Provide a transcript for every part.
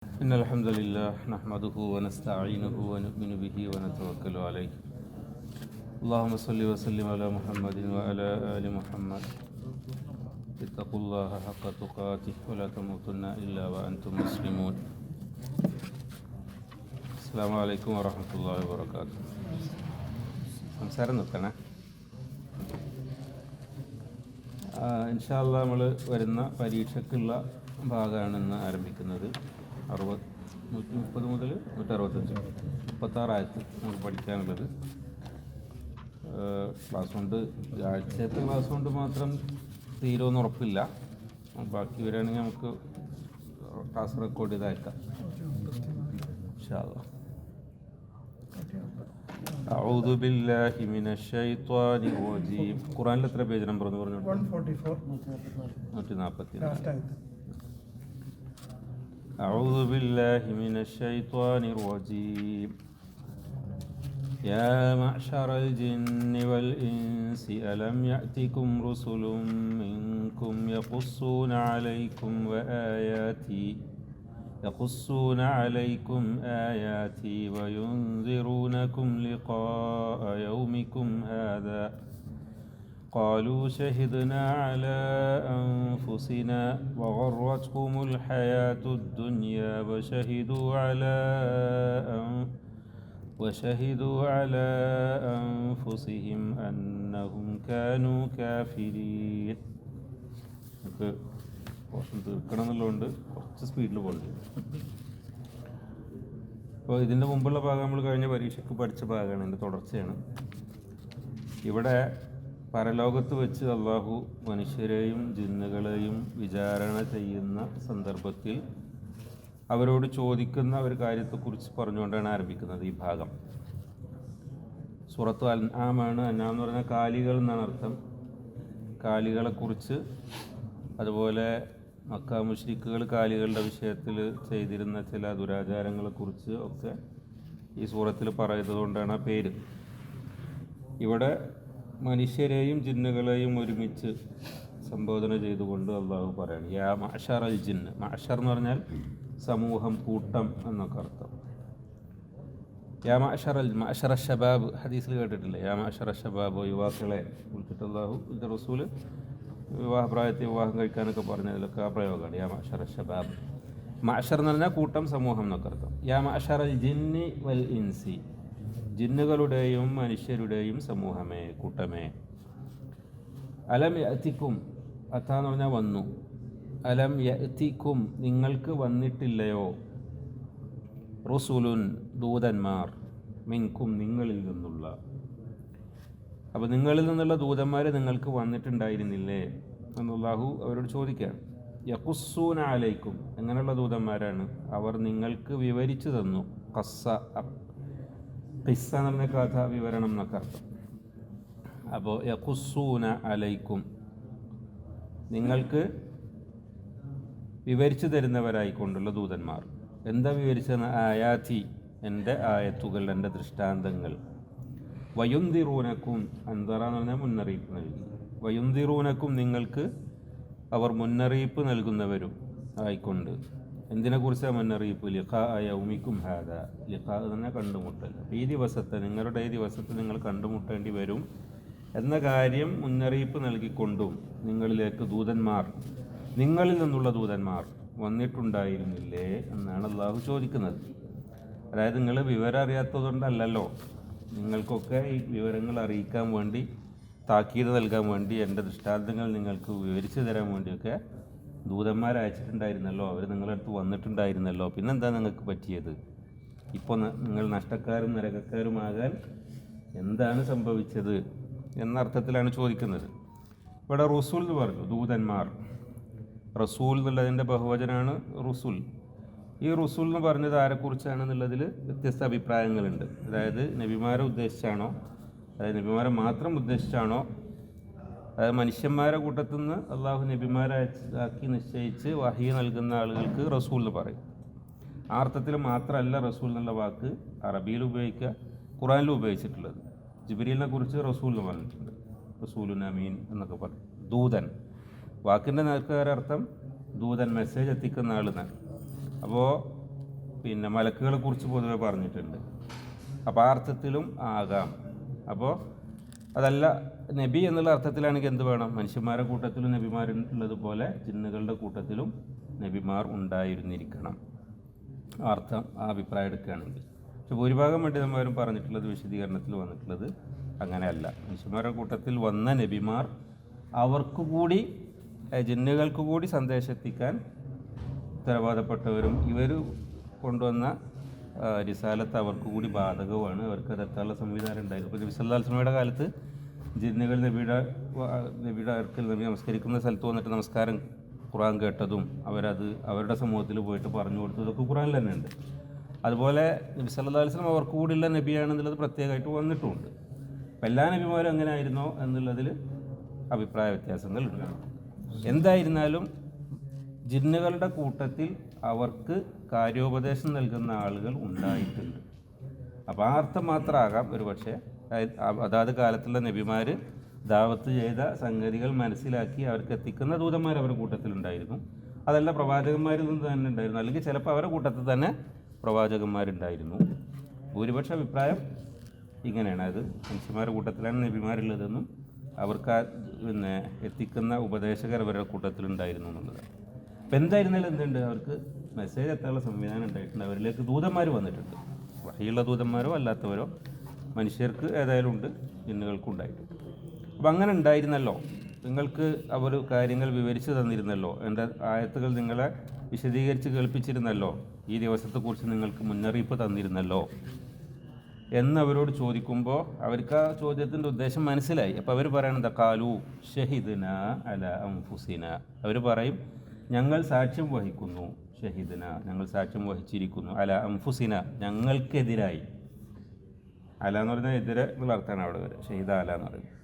إن الحمد لله نحمده ونستعينه ونؤمن به ونتوكل عليه. اللهم صل وسلم على محمد وعلى آل محمد. اتقوا الله حق تقاته ولا تموتن إلا وأنتم مسلمون. السلام عليكم ورحمة الله وبركاته. സംസാരം നിർത്തണേ. ഇൻഷാ അല്ലാഹ് നമ്മൾ വരുന്ന പരീക്ഷയ്ക്കുള്ള ഭാഗമാണ് ഇന്ന് ആരംഭിക്കുന്നത്. 130 മുതൽ 165 36 നമുക്ക് പഠിക്കാനുള്ളത്. ക്ലാസ് കൊണ്ട് ആഴ്ചത്തെ ക്ലാസ് കൊണ്ട് മാത്രം തീരുമെന്ന് ഉറപ്പില്ല. ബാക്കി വരികയാണെങ്കിൽ നമുക്ക് ക്ലാസ് റെക്കോർഡ് ചെയ്തയക്കാം ഇൻഷാ അല്ലാഹ്. അഊദു ബില്ലാഹി മിനശ് ശൈത്വാനിർ റജീം. ഖുർആനിൽ എത്ര പേജ് നമ്പർ എന്ന് പറഞ്ഞു? 144. أعوذ بالله من الشيطان الرجيم. يا معشر الجن والإنس ألم يأتكم رسل منكم يقصون عليكم آياتي وينذرونكم لقاء يومكم هذا قالوا شهدنا على أنفسنا وغرتهم الحياة الدنيا وشهدوا على أنفسهم أنهم كانوا كافرين. നമുക്ക് കുറച്ച് തീർക്കണം എന്നുള്ളതുകൊണ്ട് കുറച്ച് സ്പീഡിൽ പോകുന്നുണ്ട്. അപ്പോൾ ഇതിൻ്റെ മുമ്പുള്ള ഭാഗം നമ്മൾ കഴിഞ്ഞ പരീക്ഷയ്ക്ക് പഠിച്ച ഭാഗമാണ്, ഇതിൻ്റെ തുടർച്ചയാണ്. ഇവിടെ പരലോകത്ത് വെച്ച് അള്ളാഹു മനുഷ്യരെയും ജിന്നുകളെയും വിചാരണ ചെയ്യുന്ന സന്ദർഭത്തിൽ അവരോട് ചോദിക്കുന്ന ഒരു കാര്യത്തെക്കുറിച്ച് പറഞ്ഞുകൊണ്ടാണ് ആരംഭിക്കുന്നത് ഈ ഭാഗം. സൂറത്ത് അൻആമാണ്. അൻആം എന്ന് പറഞ്ഞാൽ കാലികൾ എന്നാണ് അർത്ഥം. കാലികളെക്കുറിച്ച്, അതുപോലെ മക്ക മുശ്രിക്കുകൾ കാലികളുടെ വിഷയത്തിൽ ചെയ്തിരുന്ന ചില ദുരാചാരങ്ങളെക്കുറിച്ച് ഒക്കെ ഈ സൂറത്തിൽ പറയുന്നത് കൊണ്ടാണ് ആ പേര്. ഇവിടെ മനുഷ്യരെയും ജിന്നുകളെയും ഒരുമിച്ച് സംബോധന ചെയ്തുകൊണ്ട് അള്ളാഹു പറയാണ്, യാ മഅ്ശറ അൽ ജിന്ന്. മഅ്ശർ എന്ന് പറഞ്ഞാൽ സമൂഹം, കൂട്ടം എന്നൊക്കെ അർത്ഥം. യാ മഅ്ശറ ശബാബ്, ഹദീസിൽ കേട്ടിട്ടില്ലേ? യാ മഅ്ശറ ശബാബ്, യുവാക്കളെ വിളിച്ചിട്ട് അള്ളാഹു റസൂല് വിവാഹപ്രായത്തിൽ വിവാഹം കഴിക്കാനൊക്കെ പറഞ്ഞതിലൊക്കെ ആ പ്രയോഗമാണ് യാ മഅ്ശറ ശബാബ്. മഅ്ശർ എന്ന് പറഞ്ഞാൽ കൂട്ടം, സമൂഹം എന്നൊക്കെ അർത്ഥം. യാ മഅ്ശറ അൽ ജിന്നി വൽ ഇൻസി, ജിന്നുകളുടെയും മനുഷ്യരുടെയും സമൂഹമേ, കൂട്ടമേ. അലം യഅതികും, അത്താന്ന് പറഞ്ഞാൽ വന്നു. അലം യഅതികും, നിങ്ങൾക്ക് വന്നിട്ടില്ലയോ? റുസുലുൻ, ദൂതന്മാർ. മിൻകും, നിങ്ങളിൽ നിന്നുള്ള. അപ്പോൾ നിങ്ങളിൽ നിന്നുള്ള ദൂതന്മാർ നിങ്ങൾക്ക് വന്നിട്ടുണ്ടായിരുന്നില്ലേ എന്നുള്ളാഹു അവരോട് ചോദിക്കുകയാണ്. യഖുസ്സൂന അലൈക്കും, എങ്ങനെയുള്ള ദൂതന്മാരാണ്? അവർ നിങ്ങൾക്ക് വിവരിച്ചു തന്നു. ഖിസ്സ എന്ന് പറഞ്ഞ കഥ, വിവരണം എന്നൊക്കെ അർത്ഥം. അപ്പോൾ യഖുസ്സൂന അലൈക്കും, നിങ്ങൾക്ക് വിവരിച്ചു തരുന്നവരായിക്കൊണ്ടുള്ള ദൂതന്മാർ. എന്താ വിവരിച്ചത്? ആയാതി, എൻ്റെ ആയത്തുകൾ, എൻ്റെ ദൃഷ്ടാന്തങ്ങൾ. വയുന്തിറൂനക്കും, അന്തറ എന്ന് പറഞ്ഞാൽ മുന്നറിയിപ്പ് നൽകി. വയുന്തിറൂനക്കും, നിങ്ങൾക്ക് അവർ മുന്നറിയിപ്പ് നൽകുന്നവരും ആയിക്കൊണ്ട്. എന്തിനെക്കുറിച്ചാണ് മുന്നറിയിപ്പ്? ലിഖാ യൗമിക്കും ഹാദ. ലിഖാ എന്ന് പറഞ്ഞാൽ കണ്ടുമുട്ടൽ. ഈ ദിവസത്തെ, നിങ്ങളുടെ ഈ ദിവസത്തെ നിങ്ങൾ കണ്ടുമുട്ടേണ്ടി വരും എന്ന കാര്യം മുന്നറിയിപ്പ് നൽകിക്കൊണ്ടും നിങ്ങളിലേക്ക് ദൂതന്മാർ, നിങ്ങളിൽ നിന്നുള്ള ദൂതന്മാർ വന്നിട്ടുണ്ടായിരുന്നില്ലേ എന്നാണ് അള്ളാഹു ചോദിക്കുന്നത്. അതായത് നിങ്ങൾ വിവരം അറിയാത്തതുകൊണ്ടല്ലല്ലോ, നിങ്ങൾക്കൊക്കെ ഈ വിവരങ്ങൾ അറിയിക്കാൻ വേണ്ടി, താക്കീത് നൽകാൻ വേണ്ടി, എൻ്റെ ദൃഷ്ടാന്തങ്ങൾ നിങ്ങൾക്ക് വിവരിച്ചു തരാൻ വേണ്ടിയൊക്കെ ദൂതന്മാരയച്ചിട്ടുണ്ടായിരുന്നല്ലോ, അവർ നിങ്ങളുടെ അടുത്ത് വന്നിട്ടുണ്ടായിരുന്നല്ലോ. പിന്നെന്താ നിങ്ങൾക്ക് പറ്റിയത്? ഇപ്പോൾ നിങ്ങൾ നഷ്ടക്കാരും നരകക്കാരുമാകാൻ എന്താണ് സംഭവിച്ചത് എന്ന അർത്ഥത്തിലാണ് ചോദിക്കുന്നത്. ഇവിടെ റുസുൽ എന്ന് പറഞ്ഞു, ദൂതന്മാർ. റസൂൽ എന്നുള്ളതിൻ്റെ ബഹുവചനാണ് റുസുൽ. ഈ റുസുൽ എന്ന് പറഞ്ഞത് ആരെക്കുറിച്ചാണെന്നുള്ളതിൽ വ്യത്യസ്ത അഭിപ്രായങ്ങളുണ്ട്. അതായത് നബിമാരെ ഉദ്ദേശിച്ചാണോ, അതായത് നബിമാരെ മാത്രം ഉദ്ദേശിച്ചാണോ, അതായത് മനുഷ്യന്മാരെ കൂട്ടത്തിൽ നിന്ന് അള്ളാഹു നബിമാരെ ആക്കി നിശ്ചയിച്ച് വഹി നൽകുന്ന ആളുകൾക്ക് റസൂൽ എന്ന് പറയും. ആ അർത്ഥത്തിൽ മാത്രമല്ല റസൂൽ എന്നുള്ള വാക്ക് അറബിയിൽ ഉപയോഗിക്കുക, ഖുറാനിലും ഉപയോഗിച്ചിട്ടുള്ളത്. ജിബ്രീലിനെ കുറിച്ച് റസൂൽ എന്ന് പറഞ്ഞിട്ടുണ്ട്, റസൂലുൻ അമീൻ എന്നൊക്കെ പറയും. ദൂതൻ, വാക്കിൻ്റെ നേർക്കൊരർത്ഥം ദൂതൻ, മെസ്സേജ് എത്തിക്കുന്ന ആളെന്നാണ്. അപ്പോൾ പിന്നെ മലക്കുകളെ കുറിച്ച് പൊതുവെ പറഞ്ഞിട്ടുണ്ട്. അപ്പോൾ ആ അർത്ഥത്തിലും ആകാം. അപ്പോൾ അതല്ല നബി എന്നുള്ള അർത്ഥത്തിലാണെങ്കിൽ എന്ത് വേണം? മനുഷ്യന്മാരുടെ കൂട്ടത്തിലും നബിമാരുള്ളതുപോലെ ജിന്നുകളുടെ കൂട്ടത്തിലും നബിമാർ ഉണ്ടായിരുന്നിരിക്കണം. അർത്ഥം ആ അഭിപ്രായം എടുക്കുകയാണെങ്കിൽ. പക്ഷെ ഭൂരിഭാഗം പണ്ഡിതന്മാരും പറഞ്ഞിട്ടുള്ളത്, വിശദീകരണത്തിൽ വന്നിട്ടുള്ളത് അങ്ങനെയല്ല. മനുഷ്യന്മാരുടെ കൂട്ടത്തിൽ വന്ന നബിമാർ അവർക്ക് കൂടി, ജിന്നുകൾക്ക് കൂടി സന്ദേശം എത്തിക്കാൻ ഉത്തരവാദപ്പെട്ടവരും ഇവർ കൊണ്ടുവന്ന റിസാലത്ത് അവർക്ക് കൂടി ബാധകവുമാണ്. അവർക്ക് അതെത്താനുള്ള സംവിധാനം ഉണ്ടായിരുന്നു. ഇപ്പോൾ നബി സല്ലല്ലാഹു അലൈഹി വസല്ലമയുടെ കാലത്ത് ജിന്നുകൾ നബിയുടെ അടുക്കൽ നബി നമസ്കരിക്കുന്ന സ്ഥലത്ത് വന്നിട്ട് നമസ്കാരം ഖുർആൻ കേട്ടതും അവരുടെ സമൂഹത്തിൽ പോയിട്ട് പറഞ്ഞു കൊടുത്തതൊക്കെ ഖുർആനിൽ തന്നെ ഉണ്ട്. അതുപോലെ നബി സല്ലല്ലാഹു അലൈഹി വസല്ലം അവർക്ക് കൂടിയുള്ള നബിയാണെന്നുള്ളത് പ്രത്യേകമായിട്ട് വന്നിട്ടുമുണ്ട്. അപ്പം എല്ലാ നബിമാരും അങ്ങനെ ആയിരുന്നോ എന്നുള്ളതിൽ അഭിപ്രായ വ്യത്യാസങ്ങളുണ്ട്. എന്തായിരുന്നാലും ജിന്നുകളുടെ കൂട്ടത്തിൽ അവർക്ക് കാര്യോപദേശം നൽകുന്ന ആളുകൾ ഉണ്ടായിട്ടുണ്ട്. അപ്പോൾ ആ അർത്ഥം മാത്രമാകാം ഒരു പക്ഷേ. അതാത് കാലത്തുള്ള നബിമാർ ദാവത്ത് ചെയ്ത സംഗതികൾ മനസ്സിലാക്കി അവർക്ക് എത്തിക്കുന്ന ദൂതന്മാർ അവരുടെ കൂട്ടത്തിലുണ്ടായിരുന്നു. അതല്ല പ്രവാചകന്മാരിൽ നിന്ന് തന്നെ ഉണ്ടായിരുന്നു, അല്ലെങ്കിൽ ചിലപ്പോൾ അവരുടെ കൂട്ടത്തിൽ തന്നെ പ്രവാചകന്മാരുണ്ടായിരുന്നു. ഭൂരിപക്ഷ അഭിപ്രായം ഇങ്ങനെയാണ്. അത് മനുഷ്യന്മാരുടെ കൂട്ടത്തിലാണ് നബിമാരുള്ളതെന്നും അവർക്ക് പിന്നെ എത്തിക്കുന്ന ഉപദേശകർ അവരുടെ കൂട്ടത്തിലുണ്ടായിരുന്നു എന്നുള്ളത്. അപ്പം എന്തായിരുന്നാലും എന്തുണ്ട്, അവർക്ക് മെസ്സേജ് എത്താനുള്ള സംവിധാനം ഉണ്ടായിട്ടുണ്ട്. അവരിലേക്ക് ദൂതന്മാർ വന്നിട്ടുണ്ട്. വഹിയുള്ള ദൂതന്മാരോ അല്ലാത്തവരോ മനുഷ്യർക്ക് ഏതായാലും ഉണ്ട്, ജിന്നുകൾക്കും ഉണ്ടായിട്ടുണ്ട്. അപ്പം അങ്ങനെ ഉണ്ടായിരുന്നല്ലോ, നിങ്ങൾക്ക് അവർ കാര്യങ്ങൾ വിവരിച്ചു തന്നിരുന്നല്ലോ, എൻ്റെ ആയത്തുകൾ നിങ്ങളെ വിശദീകരിച്ച് കേൾപ്പിച്ചിരുന്നല്ലോ, ഈ ദിവസത്തെക്കുറിച്ച് നിങ്ങൾക്ക് മുന്നറിയിപ്പ് തന്നിരുന്നല്ലോ എന്നവരോട് ചോദിക്കുമ്പോൾ അവർക്ക് ആ ചോദ്യത്തിൻ്റെ ഉദ്ദേശം മനസ്സിലായി. അപ്പോൾ അവർ പറയണത് കാലു ഷഹിദ്ന അല അൻഫുസിന. അവർ പറയും ഞങ്ങൾ സാക്ഷ്യം വഹിക്കുന്നു, ഷഹിദ്ന ഞങ്ങൾ സാക്ഷ്യം വഹിച്ചിരിക്കുന്നു, അല അൻഫുസിന ഞങ്ങൾക്കെതിരായി. അല എന്ന് പറഞ്ഞാൽ എതിരെ എന്നുള്ള അർത്ഥമാണ് അവിടെ വരെ, ഷഹിദ അല എന്ന് പറയുന്നത്.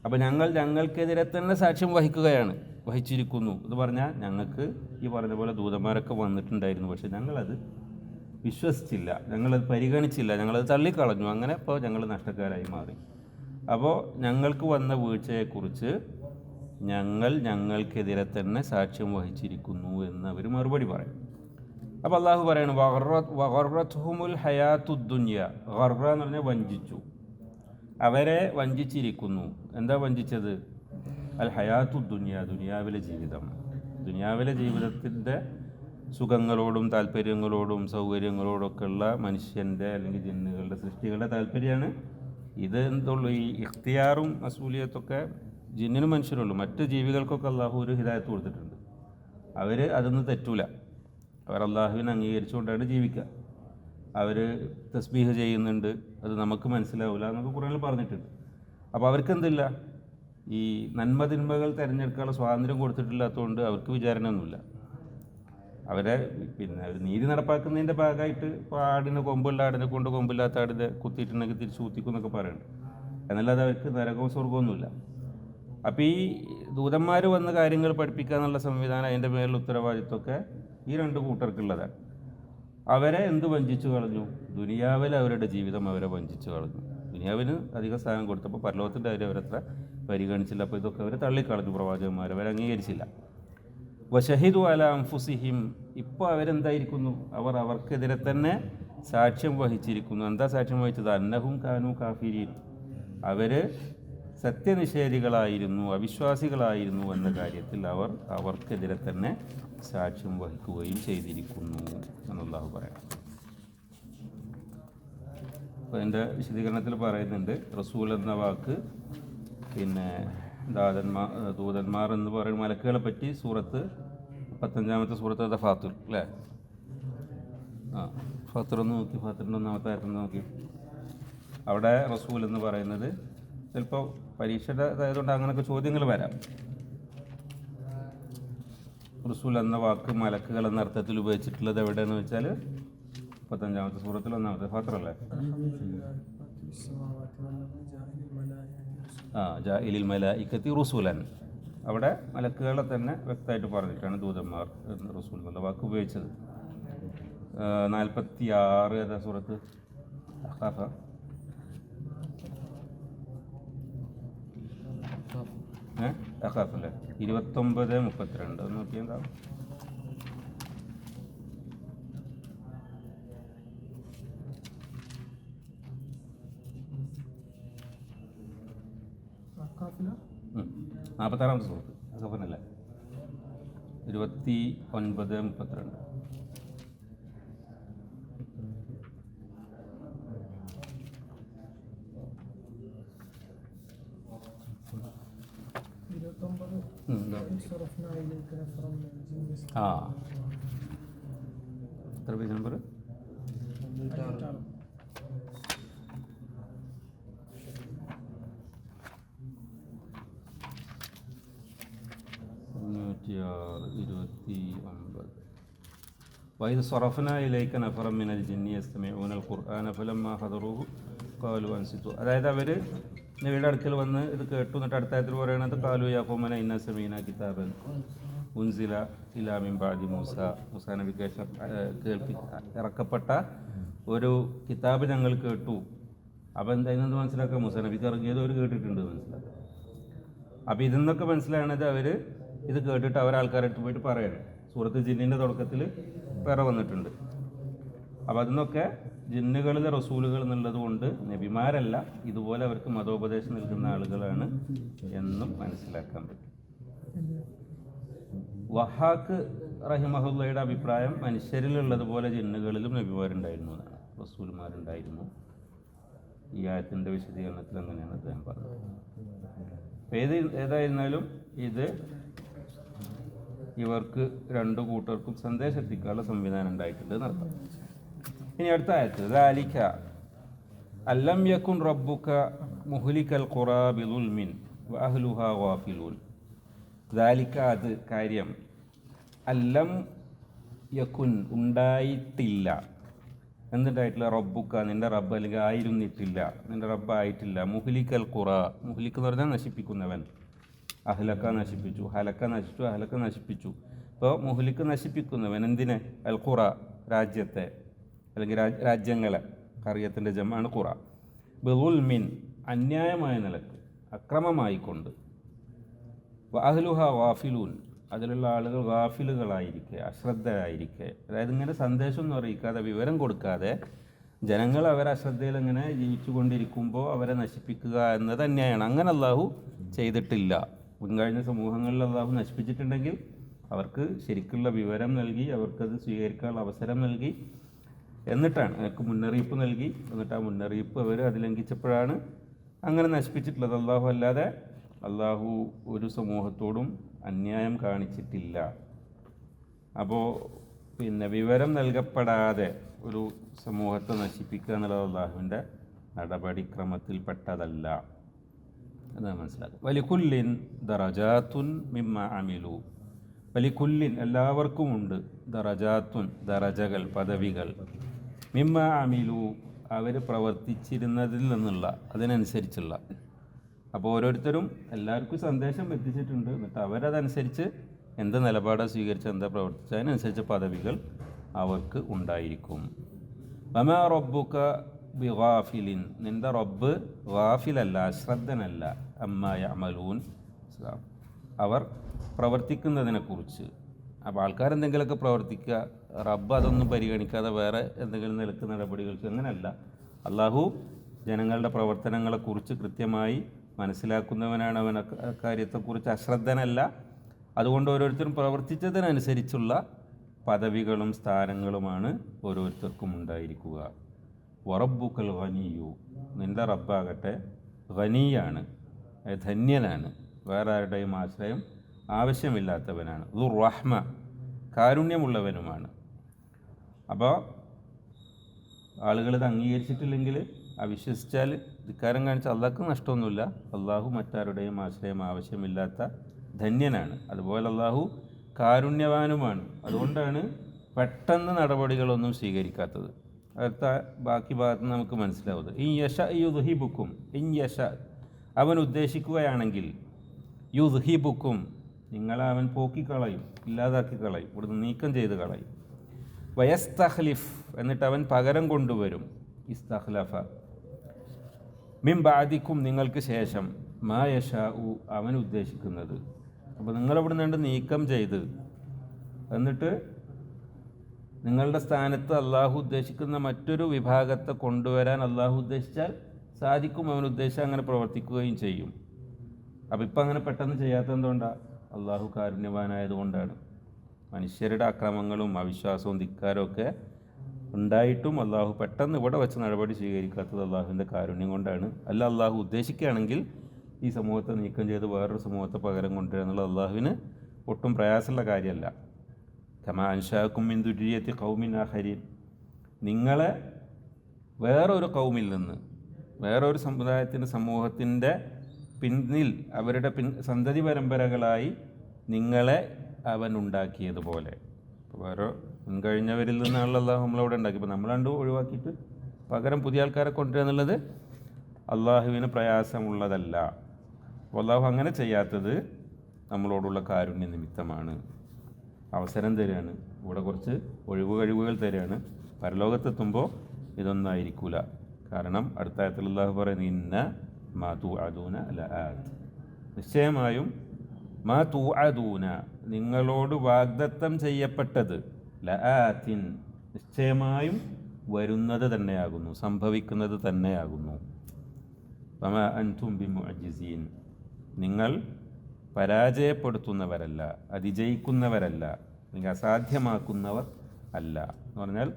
അപ്പോൾ ഞങ്ങൾക്കെതിരെ തന്നെ സാക്ഷ്യം വഹിച്ചിരിക്കുന്നു എന്ന് പറഞ്ഞാൽ ഞങ്ങൾക്ക് ഈ പറഞ്ഞ പോലെ ദൂതന്മാരൊക്കെ വന്നിട്ടുണ്ടായിരുന്നു, പക്ഷെ ഞങ്ങളത് വിശ്വസിച്ചില്ല, ഞങ്ങളത് പരിഗണിച്ചില്ല, ഞങ്ങളത് തള്ളിക്കളഞ്ഞു. അങ്ങനെ ഇപ്പോൾ ഞങ്ങൾ നഷ്ടക്കാരായി മാറി. അപ്പോൾ ഞങ്ങൾക്ക് വന്ന വീഴ്ചയെക്കുറിച്ച് ഞങ്ങൾക്കെതിരെ തന്നെ സാക്ഷ്യം വഹിച്ചിരിക്കുന്നു എന്ന് അവർ മറുപടി പറയും. അപ്പോൾ അള്ളാഹു പറയാണ് വഗറത്ഹുമുൽ ഹയാത്തുദ്ദുനിയ. ഗർറ എന്ന് പറഞ്ഞാൽ വഞ്ചിച്ചു, അവരെ വഞ്ചിച്ചിരിക്കുന്നു. എന്താ വഞ്ചിച്ചത്? അൽ ഹയാത്തുദ്ദുനിയ, ദുനിയാവിലെ ജീവിതം. ദുനിയാവിലെ ജീവിതത്തിൻ്റെ സുഖങ്ങളോടും താല്പര്യങ്ങളോടും സൗകര്യങ്ങളോടൊക്കെ ഉള്ള മനുഷ്യൻ്റെ അല്ലെങ്കിൽ ജിന്നുകളുടെ സൃഷ്ടികളുടെ താല്പര്യമാണ് ഇത്. എന്തുള്ളൂ, ഈ ഇഖ്തിയാറും മസൂലിയത്തൊക്കെ ജിന്നിനും മനുഷ്യരുള്ളൂ. മറ്റ് ജീവികൾക്കൊക്കെ അള്ളാഹു ഒരു ഹിദായത്ത് കൊടുത്തിട്ടുണ്ട്. അവർ അതൊന്നും തെറ്റൂല. അവർ അള്ളാഹുവിനെ അംഗീകരിച്ചുകൊണ്ടാണ് ജീവിക്കുക. അവർ തസ്ബീഹ് ചെയ്യുന്നുണ്ട്, അത് നമുക്ക് മനസ്സിലാവില്ല എന്നൊക്കെ ഖുർആനിൽ പറഞ്ഞിട്ടുണ്ട്. അപ്പോൾ അവർക്കെന്തില്ല, ഈ നന്മതിന്മകൾ തിരഞ്ഞെടുക്കാനുള്ള സ്വാതന്ത്ര്യം കൊടുത്തിട്ടില്ലാത്തതുകൊണ്ട് അവർക്ക് വിചാരണയൊന്നുമില്ല. അവരെ പിന്നെ അവർ നീതി നടപ്പാക്കുന്നതിൻ്റെ ഭാഗമായിട്ട് ഇപ്പോൾ ആടിന് കൊമ്പുള്ള ആടിനെ കൊണ്ട് കൊമ്പില്ലാത്ത ആടിനെ കുത്തിയിട്ടുണ്ടെങ്കിൽ തിരിച്ച് കുത്തിക്കും എന്നൊക്കെ പറയുന്നുണ്ട്. എന്നല്ലാതെ അവർക്ക് നരകവും സ്വർഗമൊന്നുമില്ല. അപ്പോൾ ഈ ദൂതന്മാർ വന്ന കാര്യങ്ങൾ പഠിപ്പിക്കുക എന്നുള്ള സംവിധാനം, അതിൻ്റെ മേലുള്ള ഉത്തരവാദിത്വമൊക്കെ ഈ രണ്ട് കൂട്ടർക്കുള്ളതാണ്. അവരെ എന്ത് വഞ്ചിച്ചു കളഞ്ഞു? ദുനിയാവിൽ അവരുടെ ജീവിതം അവരെ വഞ്ചിച്ചു കളഞ്ഞു. ദുനിയാവിന് അധിക സ്ഥാനം കൊടുത്തപ്പോൾ പരലോകത്തിൻ്റെ കാര്യം അവരത്ര പരിഗണിച്ചില്ല. അപ്പോൾ ഇതൊക്കെ അവരെ തള്ളിക്കളഞ്ഞു. പ്രവാചകന്മാർ അവരെ അംഗീകരിച്ചില്ല. വശഹിദു അല അൻഫുസിഹിം. ഇപ്പോൾ അവരെന്തായിരിക്കുന്നു? അവർക്കെതിരെ തന്നെ സാക്ഷ്യം വഹിച്ചിരിക്കുന്നു. എന്താ സാക്ഷ്യം വഹിച്ചത്? അന്നഹും കാനു കാഫിരീൻ. അവർ സത്യനിഷേധികളായിരുന്നു, അവിശ്വാസികളായിരുന്നു എന്ന കാര്യത്തിൽ അവർക്കെതിരെ തന്നെ സാക്ഷ്യം വഹിക്കുകയും ചെയ്തിരിക്കുന്നു എന്നുള്ളതാണ് പറയാം. അപ്പോൾ എൻ്റെ വിശദീകരണത്തിൽ പറയുന്നുണ്ട്, റസൂൽ എന്ന വാക്ക് പിന്നെ ദൂതന്മാർ എന്ന് പറയുന്ന മലക്കുകളെ പറ്റി സൂറത്ത് 15-ാമത്തെ സൂറത്ത് ഫാത്തിർ അല്ലേ? ഫാത്തിർ ഒന്ന് നോക്കി, ഫാത്തിറിൻ്റെ 1-ാമത്തെ ആയത്തൊന്ന് നോക്കി. അവിടെ റസൂൽ എന്ന് പറയുന്നത് ചിലപ്പോൾ പരീക്ഷയുടെ ആയതുകൊണ്ട് അങ്ങനെയൊക്കെ ചോദ്യങ്ങൾ വരാം. റസൂൽ എന്ന വാക്ക് മലക്കുകൾ എന്ന അർത്ഥത്തിൽ ഉപയോഗിച്ചിട്ടുള്ളത് എവിടെയെന്ന് വെച്ചാൽ 15-ാമത്തെ സൂറത്തിൽ 1-ാമത്തെ ഫാത്തിറല്ലേ? ജാഇലിൽ മലായികത്തി റസൂലൻ. അവിടെ മലക്കുകളെ തന്നെ വ്യക്തമായിട്ട് പറഞ്ഞിട്ടാണ് ദൂതന്മാർ എന്ന് റസൂൽ എന്നുള്ള വാക്ക് ഉപയോഗിച്ചത്. 46 ഏതാ സൂറത്ത്? അഹ്ഖാഫ്. അഹ്ഖാഫ് അല്ലേ? 29-32 നോക്കിയെന്താ? 46 സുഹൃത്ത് സഫനല്ല 29-32. എത്ര പേജ് നമ്പർ? 29. വൈദ് സ്വറഫ്ന ഇലൈക നഫറൻ മിനൽ ജിന്നി യസ്തമിഊനൽ ഖുർആന ഫലമ്മാ ഹദറൂഹു ഖാലു അൻസിതു. അതായത് അവർ നബിയുടെ അടുക്കൽ വന്ന് ഇത് കേട്ടു. എന്നിട്ട് അടുത്ത ആയത്തിൽ പറയുന്നത് ഖാലു യാ ഖൗമന ഇന്ന സമീന കിതാബൻ ഉൻസില ഇലാ മിൻ ബഅദി മൂസ നബിക്ക് ഇറക്കപ്പെട്ട ഒരു കിതാബ് ഞങ്ങൾ കേട്ടു. അപ്പോൾ എന്തായിരുന്നു മനസ്സിലാക്കുക? മൂസ നബിക്ക് ഇറങ്ങിയത് അവർ കേട്ടിട്ടുണ്ട് മനസ്സിലാക്കുക. അപ്പോൾ ഇതിൽ നിന്നൊക്കെ മനസ്സിലാകണത് അവർ ഇത് കേട്ടിട്ട് അവരാൾക്കാരായിട്ട് പോയിട്ട് പറയണം. സൂറത്ത് ജിന്നിൻ്റെ തുടക്കത്തിൽ വേറെ വന്നിട്ടുണ്ട്. അപ്പോൾ അതിൽ നിന്നൊക്കെ ജിന്നുകളിലെ റസൂലുകൾ എന്നുള്ളത് കൊണ്ട് നബിമാരല്ല, ഇതുപോലെ അവർക്ക് മതോപദേശം നൽകുന്ന ആളുകളാണ് എന്നും മനസ്സിലാക്കാൻ പറ്റും. വഹാക്ക് റഹിമഹുല്ലയുടെ അഭിപ്രായം മനുഷ്യരിലുള്ളതുപോലെ ജിന്നുകളിലും നബിമാരുണ്ടായിരുന്നു എന്നാണ്, റസൂൽമാരുണ്ടായിരുന്നു. ഈ ആയത്തിൻ്റെ വിശദീകരണത്തിൽ അങ്ങനെയാണ് അദ്ദേഹം പറഞ്ഞത്. ഏതായിരുന്നാലും ഇത് ഇവർക്ക് രണ്ടു കൂട്ടർക്കും സന്ദേശം എത്തിക്കാനുള്ള സംവിധാനം ഉണ്ടായിട്ടുണ്ട് എന്നർത്ഥം. ഇനി അടുത്ത ആയത്ത് ദാലിക അല്ലം യകുൻ റബ്ബുക മുഹ്ലികൽ ഖുറാ ബിദുൽമിൻ വഅഹ്ലുഹാ ഗാഫിലൂൻ. ദാലിക അത് കാര്യം, അല്ലം യകുൻ ഉണ്ടായിട്ടില്ല, എന്തുണ്ടായിട്ടില്ല? റബ്ബുക നിൻ്റെ റബ്ബ്, അല്ലെങ്കിൽ ആയിരുന്നിട്ടില്ല, നിൻ്റെ റബ്ബ് ആയിട്ടില്ല. മുഹ്ലികൽ ഖുറാ, മുഹ്ലിക്ക് എന്ന് പറഞ്ഞാൽ നശിപ്പിക്കുന്നവൻ. അഹ്ലക്ക നശിപ്പിച്ചു, ഹലക്ക നശിച്ചു, അഹ്ലക്ക നശിപ്പിച്ചു. അപ്പോൾ മുഹ്ലിക്ക് നശിപ്പിക്കുന്നവൻ എന്തിനെ? അൽ ഖുറ രാജ്യത്തെ, അല്ലെങ്കിൽ രാജ്യങ്ങളെ. ഖറിയത്തിൻ്റെ ജമാണ് ഖുറ. ബിദുൽമിൻ അന്യായമായ നിലക്ക്, അക്രമമായിക്കൊണ്ട്. വഅഹ്ലുഹ ഗാഫിലൂൻ അതിലുള്ള ആളുകൾ ഗാഫിലുകളായിരിക്കെ, അശ്രദ്ധരായിരിക്കെ. അതായത് ഇങ്ങനെ സന്ദേശമൊന്നും അറിയിക്കാതെ, വിവരം കൊടുക്കാതെ ജനങ്ങൾ അവരെ അശ്രദ്ധയിൽ ഇങ്ങനെ ജീവിച്ചു കൊണ്ടിരിക്കുമ്പോൾ അവരെ നശിപ്പിക്കുക എന്നത് അന്യായമാണ്. അങ്ങനെ അള്ളാഹു ചെയ്തിട്ടില്ല. മുൻകഴിഞ്ഞ സമൂഹങ്ങളിൽ അള്ളാഹു നശിപ്പിച്ചിട്ടുണ്ടെങ്കിൽ അവർക്ക് ശരിക്കുള്ള വിവരം നൽകി, അവർക്കത് സ്വീകരിക്കാനുള്ള അവസരം നൽകി, എന്നിട്ടാണ് അവർക്ക് മുന്നറിയിപ്പ് നൽകി. എന്നിട്ട് ആ മുന്നറിയിപ്പ് അവർ അത് ലംഘിച്ചപ്പോഴാണ് അങ്ങനെ നശിപ്പിച്ചിട്ടുള്ളത്. അള്ളാഹു അല്ലാതെ അള്ളാഹു ഒരു സമൂഹത്തോടും അന്യായം കാണിച്ചിട്ടില്ല. അപ്പോൾ വിവരം നൽകപ്പെടാതെ ഒരു സമൂഹത്തെ നശിപ്പിക്കുക എന്നുള്ളത് അള്ളാഹുവിൻ്റെ നടപടിക്രമത്തിൽപ്പെട്ടതല്ല എന്ന് മനസ്സിലാക്കുക. വലിക്കുല്ലിൻ ദറജാത്തുൻ മിമ്മ അമിലു. വലിക്കുല്ലിൻ എല്ലാവർക്കുമുണ്ട്, ദറജാത്തുൻ ദറജകൾ, പദവികൾ, മിമ്മ അമിലു അവർ പ്രവർത്തിച്ചിരുന്നതിൽ നിന്നുള്ള, അതിനനുസരിച്ചുള്ള. അപ്പോൾ ഓരോരുത്തരും എല്ലാവർക്കും സന്ദേശം എത്തിച്ചിട്ടുണ്ട്. എന്നിട്ട് അവരതനുസരിച്ച് എന്ത് നിലപാടാണ് സ്വീകരിച്ച്, എന്താ പ്രവർത്തിച്ച, അതിനനുസരിച്ച് പദവികൾ അവർക്ക് ഉണ്ടായിരിക്കും. വമാ റബ്ബുക ബിഗാഫിലിൻ നിൻ്റെ റബ്ബ് ഗാഫിലല്ല, അശ്രദ്ധനല്ല. അമ്മാ യഅമലൂൻ അവർ പ്രവർത്തിക്കുന്നതിനെക്കുറിച്ച്. അപ്പോൾ ആൾക്കാരെന്തെങ്കിലുമൊക്കെ പ്രവർത്തിക്കുക, റബ്ബ് അതൊന്നും പരിഗണിക്കാതെ വേറെ എന്തെങ്കിലും നിലക്ക് നടപടികൾക്ക്, അങ്ങനെയല്ല. അള്ളാഹു ജനങ്ങളുടെ പ്രവർത്തനങ്ങളെക്കുറിച്ച് കൃത്യമായി മനസ്സിലാക്കുന്നവനാണ്. അവൻ കാര്യത്തെക്കുറിച്ച് അശ്രദ്ധനല്ല. അതുകൊണ്ട് ഓരോരുത്തരും പ്രവർത്തിച്ചതിനനുസരിച്ചുള്ള പദവികളും സ്ഥാനങ്ങളുമാണ് ഓരോരുത്തർക്കും ഉണ്ടായിരിക്കുക. വറബ്ബുക്കൽ ഗനിയു നിൻ്റെ റബ്ബാകട്ടെ ഗനിയാണ്, ധന്യനാണ്, വേറെ ആരുടെയും ആശ്രയം ആവശ്യമില്ലാത്തവനാണ്. ദുർ റഹ്മ കാരുണ്യമുള്ളവനുമാണ്. അപ്പോൾ ആളുകളിത് അംഗീകരിച്ചിട്ടില്ലെങ്കിൽ, അവിശ്വസിച്ചാൽ, ധിക്കാരം കാണിച്ചാൽ അള്ളാഹ്ക്ക് നഷ്ടമൊന്നുമില്ല. അള്ളാഹു മറ്റാരുടെയും ആശ്രയം ആവശ്യമില്ലാത്ത ധന്യനാണ്. അതുപോലെ അള്ളാഹു കാരുണ്യവാനുമാണ്. അതുകൊണ്ടാണ് പെട്ടെന്ന് നടപടികളൊന്നും സ്വീകരിക്കാത്തത്. അടുത്ത ബാക്കി ഭാഗത്ത് നിന്ന് നമുക്ക് മനസ്സിലാവുന്നത് ഈ യശ യുദ്ഹിബുക്കും, ഇൻ യശ അവൻ ഉദ്ദേശിക്കുകയാണെങ്കിൽ, യുദ്ഹിബുക്കും നിങ്ങളെ അവൻ പോക്കിക്കളയും, ഇല്ലാതാക്കി കളയും, ഇവിടുന്ന് നീക്കം ചെയ്ത് കളയും. വയസ്തഖ്ലിഫ് എന്നിട്ട് അവൻ പകരം കൊണ്ടുവരും. ഇസ്തഖ്ലഫ മിൻ ബഅദിക്കും നിങ്ങൾക്ക് ശേഷം, മാ യശാഉ അവൻ ഉദ്ദേശിക്കുന്നത്. അപ്പോൾ നിങ്ങളിവിടെ നിന്ന് നീക്കം ചെയ്ത് എന്നിട്ട് നിങ്ങളുടെ സ്ഥാനത്ത് അള്ളാഹു ഉദ്ദേശിക്കുന്ന മറ്റൊരു വിഭാഗത്തെ കൊണ്ടുവരാൻ അള്ളാഹു ഉദ്ദേശിച്ചാൽ സാധിക്കും. അവൻ ഉദ്ദേശിച്ചാൽ അങ്ങനെ പ്രവർത്തിക്കുകയും ചെയ്യും. അപ്പോൾ ഇപ്പം അങ്ങനെ പെട്ടെന്ന് ചെയ്യാത്തത് എന്തുകൊണ്ടാണ്? അള്ളാഹു കാരുണ്യവാനായതുകൊണ്ടാണ്. മനുഷ്യരുടെ അക്രമങ്ങളും അവിശ്വാസവും ധിക്കാരവും ഒക്കെ ഉണ്ടായിട്ടും അള്ളാഹു പെട്ടെന്ന് ഇവിടെ വെച്ച് നടപടി സ്വീകരിക്കാത്തത് അള്ളാഹുവിൻ്റെ കാരുണ്യം കൊണ്ടാണ്. അല്ല അള്ളാഹു ഉദ്ദേശിക്കുകയാണെങ്കിൽ ഈ സമൂഹത്തെ നീക്കം ചെയ്ത് വേറൊരു സമൂഹത്തെ പകരം കൊണ്ടുവരിക എന്നുള്ളത് അള്ളാഹുവിന് ഒട്ടും പ്രയാസമുള്ള കാര്യമല്ല. കമാ അൻഷാക്കും മിൻ ദുരിയത്തി ഖൗമിൻ ആഖരീൻ, നിങ്ങളെ വേറൊരു കൗമിൽ നിന്ന്, വേറൊരു സമുദായത്തിൻ്റെ സമൂഹത്തിൻ്റെ പിന്നിൽ അവരുടെ സന്തതി പരമ്പരകളായി നിങ്ങളെ അവൻ ഉണ്ടാക്കിയതുപോലെ. ഇപ്പോൾ വേറെ മുൻകഴിഞ്ഞവരിൽ നിന്നാണല്ലോ അള്ളാഹു നമ്മളവിടെ ഉണ്ടാക്കി. ഇപ്പോൾ നമ്മൾ രണ്ടും ഒഴിവാക്കിയിട്ട് പകരം പുതിയ ആൾക്കാരെ കൊണ്ടുവരിക എന്നുള്ളത് അള്ളാഹുവിന് പ്രയാസമുള്ളതല്ല. അപ്പോൾ അള്ളാഹു അങ്ങനെ ചെയ്യാത്തത് നമ്മളോടുള്ള കാരുണ്യ നിമിത്തമാണ്. അവസരം തരികയാണ്, ഇവിടെ കുറച്ച് കഴിവുകൾ തരികയാണ്. പരലോകത്തെത്തുമ്പോൾ ഇതൊന്നും ആയിരിക്കില്ല. കാരണം അടുത്ത ആയത്തിൽ അള്ളാഹു പറയുന്നത് ഇന്ന മാ തുഅദൂന ലആത്ത്, നിശ്ചയമായും മാ തുഅദൂന നിങ്ങളോട് വാഗ്ദത്തം ചെയ്യപ്പെട്ടത്, ലആത്തിൻ നിശ്ചയമായും വരുന്നത് തന്നെയാകുന്നു, സംഭവിക്കുന്നത് തന്നെയാകുന്നു. വമാ അൻതും ബിമുഅ്ജിസീൻ, നിങ്ങൾ പരാജയപ്പെടുത്തുന്നവരല്ല, അതിജയിക്കുന്നവരല്ല, അല്ലെങ്കിൽ അസാധ്യമാക്കുന്നവർ അല്ല. എന്ന് പറഞ്ഞാൽ